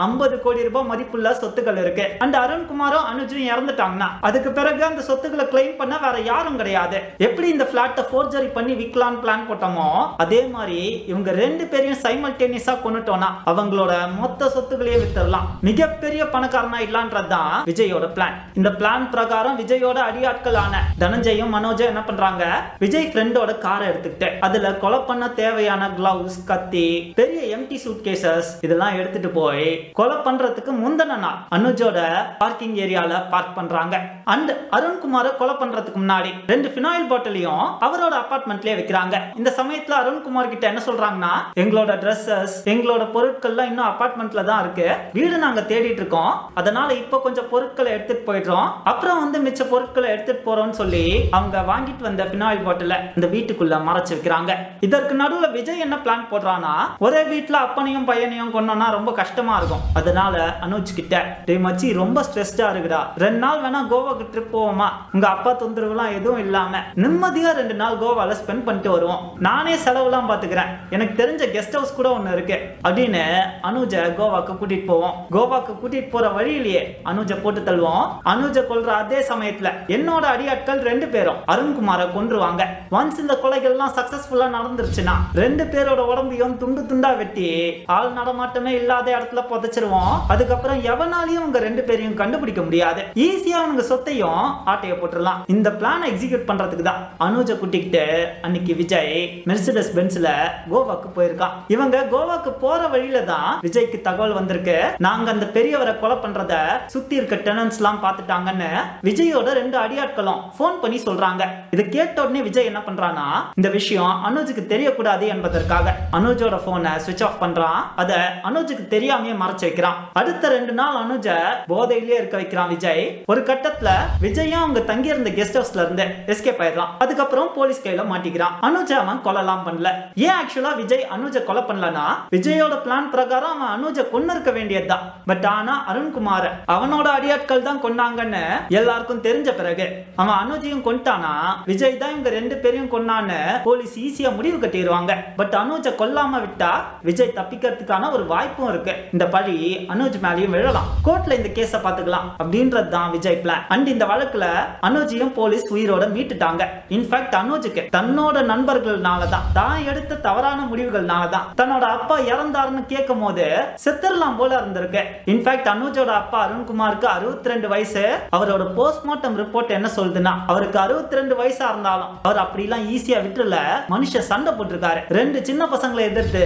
50 கோடி ரூபாய் மதிப்புள்ள சொத்துக்கள் இருக்கு. அண்ட் அருண்குமாரும் அனுஜும் இறந்துட்டாங்கன்னா அதுக்கு பிறகு அந்த சொத்துக்களை கிளைம் பண்ண வேற யாரும் கிடையாது. எப்படி இந்த பிளாட்டை ஃபோர்ஜரி பண்ணி விற்கலான்னு பிளான் போட்டோமோ அதே மாதிரி இவங்க 2 பேரையும் சைமல்டேனியஸா கொண்டுட்டோம்னா அவங்களோட மொத்த சொத்துக்களையே வித்துடலாம், மிகப்பெரிய பணக்காரனா இல்லான்றதுதான் விஜயோட பிளான். இந்த பிளான் பிரகாரம் விஜயோட அடியாட்களான தனஞ்சயும் மனோஜும் என்ன பண்றாங்க, விஜய் ஃப்ரெண்டோட காரை எடுத்துக்கிட்டு அதுல கொலை பண்ண தேவையான கிளவுஸ், கத்தி, பெரிய எம்டி சூட்கேசஸ் இதெல்லாம் எடுத்துட்டு போய் கொலை பண்றதுக்கு முந்தின நாள் அனுஜோட பார்க்கிங் ஏரியால பார்க் பண்றாங்க. அண்ட் அருண்குமாரை கொலை பண்றதுக்கு முன்னாடி 2 ஃபினாயில் பாட்டிலையும் அவரோட அபார்ட்மெண்ட்லயே வைக்கிறாங்க. இந்த சமயத்துல அருண்குமார் கிட்ட என்ன சொல்றாங்கன்னா, எங்களோட ட்ரெஸ்ஸஸ், எங்களோட பொருட்கள்லாம் இன்னும் அபார்ட்மெண்ட்ல தான் இருக்கு, வீடு நாங்க தேடிட்டு இருக்கோம், அதனால இப்போ கொஞ்சம் பொருட்களை எடுத்துட்டு போயிடுறோம், அப்புறம் வந்து மிச்ச பொருட்களை எடுத்துட்டு போறோம்னு சொல்லி அவங்க வாங்கிட்டு வந்த ஃபினாயில் பாட்டில இந்த வீட்டுக்குள்ள மறைச்சு வைக்கிறாங்க. இதற்கு நடுவுல விஜய் என்ன பிளான் போடுறானா, ஒரே வீட்டுல அப்பனையும் பையனையும் கொண்டோம்னா ரொம்ப கஷ்டமா இருக்கும். அதனால அனுஜ் கிட்ட, டேய் மச்சி ரொம்ப ஸ்ட்ரெஸ்டா இருக்குடா, 2 நாள் வேணா கோவாக்கு ட்ரிப் போவோமா, உங்க அப்பா தொந்தரவுலாம் எதுவும் இல்லாம நிம்மதியா 2 நாள் கோவால ஸ்பெண்ட் பண்ணிட்டு வருவோம், நானே செலவுலாம் பாத்துக்கிறேன், எனக்கு தெரிஞ்ச கெஸ்ட் ஹவுஸ் கூட ஒண்ணு இருக்கு அப்படின்னு அனுஜ கோவாக்கு கூட்டிட்டு போவோம். கோவாக்கு கூட்டிட்டு போற வழியிலேயே அனுஜ போட்டு தள்ளுவோம். அனுஜ கொல்ற அதே சமயத்துல என்னோட அடியாட்கள் 2 பேரும் அருண்குமாரை கொன்றுவாங்க. ஒன்ஸ் இந்த கொலைகள்லாம் சக்சஸ்ஃபுல்லா நடந்துருச்சுன்னா 2 பேரோட உடம்பையும் துண்டு துண்டா வெட்டி ஆள் நடமாட்டமே இல்லாத இடத்துல புதைச்சிருவோம். அதுக்கப்புறம் எவனாலையும் உங்க 2 பேரையும் கண்டுபிடிக்க முடியாது, ஈஸியா உங்க சொத்தையும் ஆட்டைய போட்டுடலாம். இந்த பிளானை எக்ஸிக்யூட் பண்றதுக்கு தான் அனுஜ கூட்டிக்கிட்டு அன்னைக்கு விஜய் மெர்சிடஸ் பென்ஸ்ல கோவாக்கு போயிருக்கான். இவங்க கோவாக்கு போற வழியில தான் விஜய்க்கு தகவல் வந்திருக்கு, நாங்க அந்த பெரியவரை கொலை பண்றத சுத்தி இருக்க டெனன்ட்ஸ் எல்லாம் பாத்துட்டாங்கன்னு விஜயோட 2 அடியாட்களும் போன் பண்ணி சொல்றாங்க. இதை கேட்ட உடனே விஜய் என்ன பண்றானா, இந்த விஷயம் அனுஜுக்கு தெரியக்கூடாது என்பதற்காக அனுஜோட போனை சுவிட்ச் ஆஃப் பண்றான். அத அனுஜுக்கு தெரியாமையே மறைச்சு வைக்கிறான். அடுத்த 2 நாள் அனுஜ போதையிலே இருக்க வைக்கிறான் விஜய். ஒரு கட்டத்துல விஜயும் அவங்க தங்கி இருந்த கெஸ்ட் ஹவுஸ்ல இருந்து எஸ்கேப் ஆயிடலாம். அதுக்கப்புறம் போலீஸ் கையில மாட்டிக்கிறான். அனுஜ அவன் கொலைலாம் பண்ணல. ஏன் ஆக்சுவலா விஜய் அனுஜ கொலை பண்ணலனா, விஜயோட பிளான் பிரகாரம் அவன் அனுஜ கொன்னு இருக்க வேண்டியதுதான். பட் ஆனா அருண்குமார் அவனோட அடியாட்கள் தான் கொன்னாங்கன்னு எல்லாருக்கும் தெரிஞ்ச பிறகு அவன் அனுஜையும் கொண்டானா விஜய் தான் இவங்க 2 பேரையும் கொன்னான்னு போலீஸ் ஈஸியா முடிவு கட்டிடுவாங்க. பட் அனுஜ கொல்லாம விட்டா விஜய் தப்பிக்கிறதுக்கான ஒரு வாய்ப்பும் இருக்கு. இந்த பழி அனுஜ் மேலயும் விழலாம், கோர்ட்ல இந்த கேஸ பாத்துக்கலாம் அப்படின்றது தான் விஜய் பிளான். அண்ட் இந்த வழக்குல அனுஜையும் போலீஸ் உயிரோட மீட்டுட்டாங்க. இன்ஃபேக்ட் அனுஜுக்கு தன்னோட நண்பர்கள்னால தான், தான் எடுத்த தவறான முடிவுகள்னால தான் தன்னோட அப்பா இறந்தாருன்னு கேட்கும் போது செத்துறலாம் போல இருந்திருக்கு. இன்ஃபேக்ட் அனுஜோட அப்பா அருண்குமாருக்கு 62 வயசு. அவரோட போஸ்ட்மார்ட்டம் ரிப்போர்ட் என்ன சொல்லுதுன்னா, அவருக்கு 62 வயசா இருந்தாலும் அவர் அப்படிலாம் ஈஸியா விட்டுல மனுஷன் சண்டை போட்டிருக்காரு. 2 சின்ன பசங்களை எதிர்த்து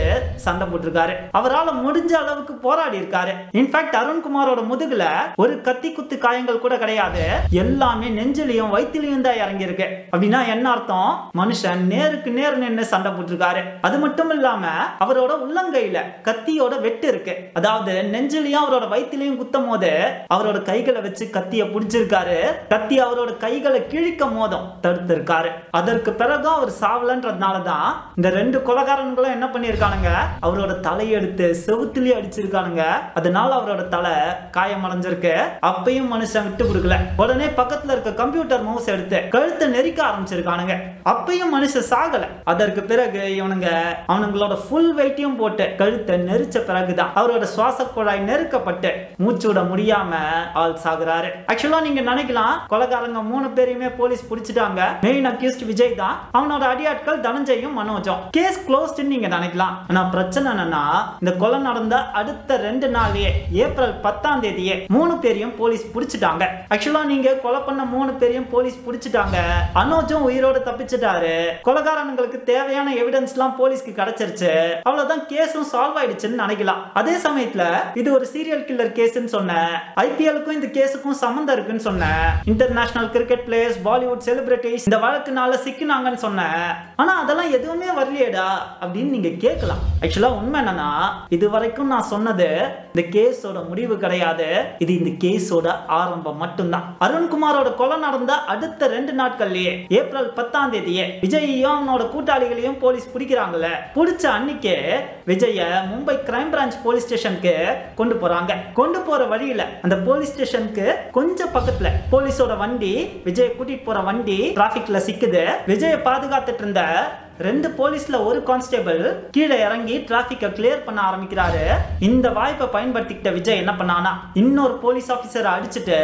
சண்டை போட்டிருக்காரு. அவரால் முடிஞ்ச அளவுக்கு போராடி இருக்காரு. இன்ஃபேக்ட் அருண்குமாரோட முதுகுல ஒரு கத்தி குத்து காயங்கள் கூட கிடையாது, எல்லாமே நெஞ்சிலையும் வயிற்றிலையும் தான் இறங்கி இருக்கு. அப்படின்னா என்ன அர்த்தம், மனுஷன் நேருக்கு நேர் நின்று சண்டை போட்டிருக்காரு. அது மட்டும் இல்லாம அவரோட உள்ளங்கையில கத்தியோட வெட்டு இருக்கு. அதாவது நெஞ்சிலையும் அவரோட வயிற்றிலையும் குத்தும் போது அவரோட கைகளை வச்சு கத்திய பிடிச்சிருக்காரு. கத்தி அவரோட கைகளை கிழிக்கும் போதும் தடுத்து இருக்காரு. அதற்கு பிறகு அவர் சாவலன்றதுனாலதான் இந்த 2 கொலைகாரன்களும் என்ன பண்ணிருக்கானுங்க, அவரோட தலையெடுத்து செவுத்திலேயே அடிச்சிருக்கானுங்க. அதனால அவரோட தலை காயம் அடைஞ்சிருக்கு. அப்பயும் மனுஷன் விட்டு கொடுக்கல. உடனே பக்கத்துல இருக்க கம்ப்யூட்டர் மவுஸ் எடுத்து கழுத்தை நெரிக்க ஆரம்பிச்சிருக்கானுங்க. அப்பயும் மனுஷன் சாகல. அதற்கு பிறகு இவனுங்க அவனுங்களோட ஃபுல் வெயிட்டையும் போட்டு கழுத்தை நெரிச்ச பிறகுதான் அவரோட சுவாச குழாய் நெருக்கப்பட்டு மூச்சு விட முடியாம ஆள் சாகுறாரு. ஆக்சுவலா நீங்க நினைக்கலாம் கொலைகாரங்க 3 பேரையுமே போலீஸ் பிடிச்சிட்டாங்க, மெயின் அக்யூஸ்ட் விஜய் தான், அவனோட அடியாட்கள் தனஞ்சயும் மனோஜும், கேஸ் க்ளோஸ்ட் நீங்க நினைக்கலாம். ஆனா பிரச்சனை என்னன்னா, இந்த கொலை நடந்த அடுத்த 2 நாள்லயே ஏப்ரல் 10ஆம் தேதியே 3 பேரையும் போலீஸ் பிடிச்சிட்டாங்க. ஆக்சுவலா நீங்க கொலை பண்ண 3 பேரையும் போலீஸ் பிடிச்சிட்டாங்க. அனோஜும் உயிரோட தப்பிச்சிட்டாரு. கொலைகாரங்களுக்கு தேவையான எவிடன்ஸ் எல்லாம் போலீஸ்க்கு கிடைச்சிருச்சு. அவ்வளவுதான், கேஸும் சால்வ் ஆயிடுச்சுன்னு நினைக்கலாம். அதே சமயத்துல இது ஒரு சீரியல் கில்லர் கேஸ்ன்னு சொன்னேன். ஐபிஎல்லுக்கும் இந்த கேஸுக்கும் சம்பந்தம் இருக்குன்னு சொன்னேன். International cricket players, Bollywood celebrities இந்த வழக்குனால சிக்கினாங்கன்னு சொன்னேன். சொன்னேன், ஆனா அதெல்லாம் எதுவுமே வரலையேடா அப்படின்னு நீங்க கேட்கலாம். ஆக்சுவலா உண்மை என்னன்னா, இது வரைக்கும் நான் சொன்னது இந்த கேஸோட முடிவு கிடையாது, இது இந்த கேஸோட ஆரம்பம் மட்டும்தான். அருண்குமாரோட கொலை நடந்த அடுத்த 2 நாட்கள்லயே ஏப்ரல் 10ஆம் தேதியே விஜயையும் அவனோட கூட்டாளிகளையும் போலீஸ் பிடிக்கிறாங்கல்ல. பிடிச்ச அன்னைக்கே Vijaya Mumbai crime branch police ஸ்டேஷனுக்கு கொண்டு போறாங்க. கொண்டு போற வழியில அந்த போலீஸ் ஸ்டேஷனுக்கு கொஞ்சம் பக்கத்துல போலீஸோட வண்டி, விஜய கூட்டிட்டு போற வண்டி டிராபிக்ல சிக்குது. விஜய பாதுகாத்துட்டு இருந்த 2 போலீஸ்ல ஒரு கான்ஸ்டேபிள் கீழே இறங்கி டிராபிக்கை கிளியர் பண்ண ஆரம்பிக்கிறாரு. இந்த வாய்ப்பை பயன்படுத்திக்கிட்ட விஜய் என்ன பண்ணானா, இன்னொரு போலீஸ் ஆபீசரை அடிச்சுட்டு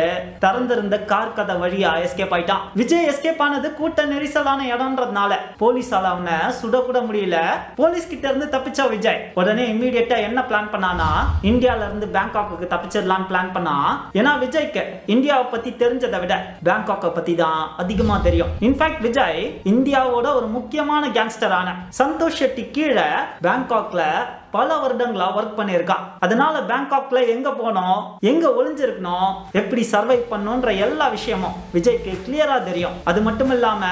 திறந்திருந்த கார் கதை வழியா எஸ்கேப் ஆயிட்டான். விஜய் எஸ்கேப் ஆனது கூட்ட நெரிசலான இடம்ன்றதுனால போலீஸால அவனை சுடக்கூட முடியல. போலீஸ் கிட்ட இருந்து தப்பிச்சா விஜய் உடனே இம்மீடியட்டா என்ன பிளான் பண்ணானா, இந்தியால இருந்து பேங்காக்கு தப்பிச்சிடலான்னு பிளான் பண்ணா. ஏன்னா விஜய்க்கு இந்தியாவை பத்தி தெரிஞ்சதை விட பேங்காக்கை பத்தி தான் அதிகமா தெரியும். இன்ஃபேக்ட் விஜய் இந்தியாவோட ஒரு முக்கியமான கேங்ஸ்டரான சந்தோஷ் ஷெட்டி கீழே பேங்காக்ல பல வருடங்களா ஒர்க் பண்ணியிருக்கான். அதனால பேங்காக்ல எங்க போனோம், எங்க ஒளிஞ்சிருக்கணும், எப்படி சர்வை பண்ணணும்ன்ற எல்லா விஷயமும் விஜய்க்கு கிளியரா தெரியும். அது மட்டும் இல்லாம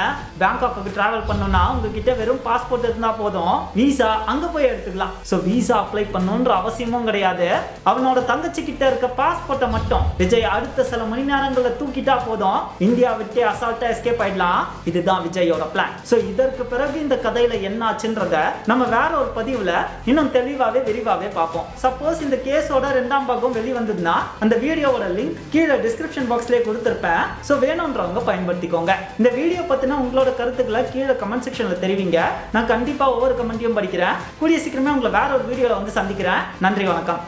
பேங்காக்கு டிராவல் பண்ணணும்னா உங்ககிட்ட வெறும் பாஸ்போர்ட் இருந்தா போதும், விசா அங்க போய் எடுத்துக்கலாம். சோ விசா அப்ளை பண்ணணும்ன்ற அவசியமும் கிடையாது. அவனோட தங்கச்சி கிட்ட இருக்க பாஸ்போர்ட்டை மட்டும் விஜய் அடுத்த சில மணி நேரங்கள்ல தூக்கிட்டா போதும், இந்தியா விட்டு அசால்ட்டா எஸ்கேப் ஆயிடலாம். இதுதான் விஜயோட பிளான். சோ இதற்கு பிறகு இந்த கதையில என்ன ஆச்சுன்றத நம்ம வேற ஒரு பதிவுல இன்னும் தெளிவாவே விரிவாவே பார்ப்போம். சப்போஸ் இந்த கேஸோட 2ஆம் பாகம் வெளிவந்ததுன்னா அந்த வீடியோவோட லிங்க் கீழே டிஸ்கிரிப்ஷன் பாக்ஸ்லயே கொடுத்திருப்பேன். சோ வேணும்ன்றவங்க பயன்படுத்திக்கோங்க. இந்த வீடியோ பத்தின உங்களோட கருத்துக்களை கீழே கமெண்ட் செக்ஷன்ல தெரிவிங்க. நான் கண்டிப்பா ஒவ்வொரு கமெண்ட்டையும் படிக்கிறேன். கூடிய சீக்கிரமே உங்களை வேற ஒரு வீடியோல வந்து சந்திக்கிறேன். நன்றி, வணக்கம்.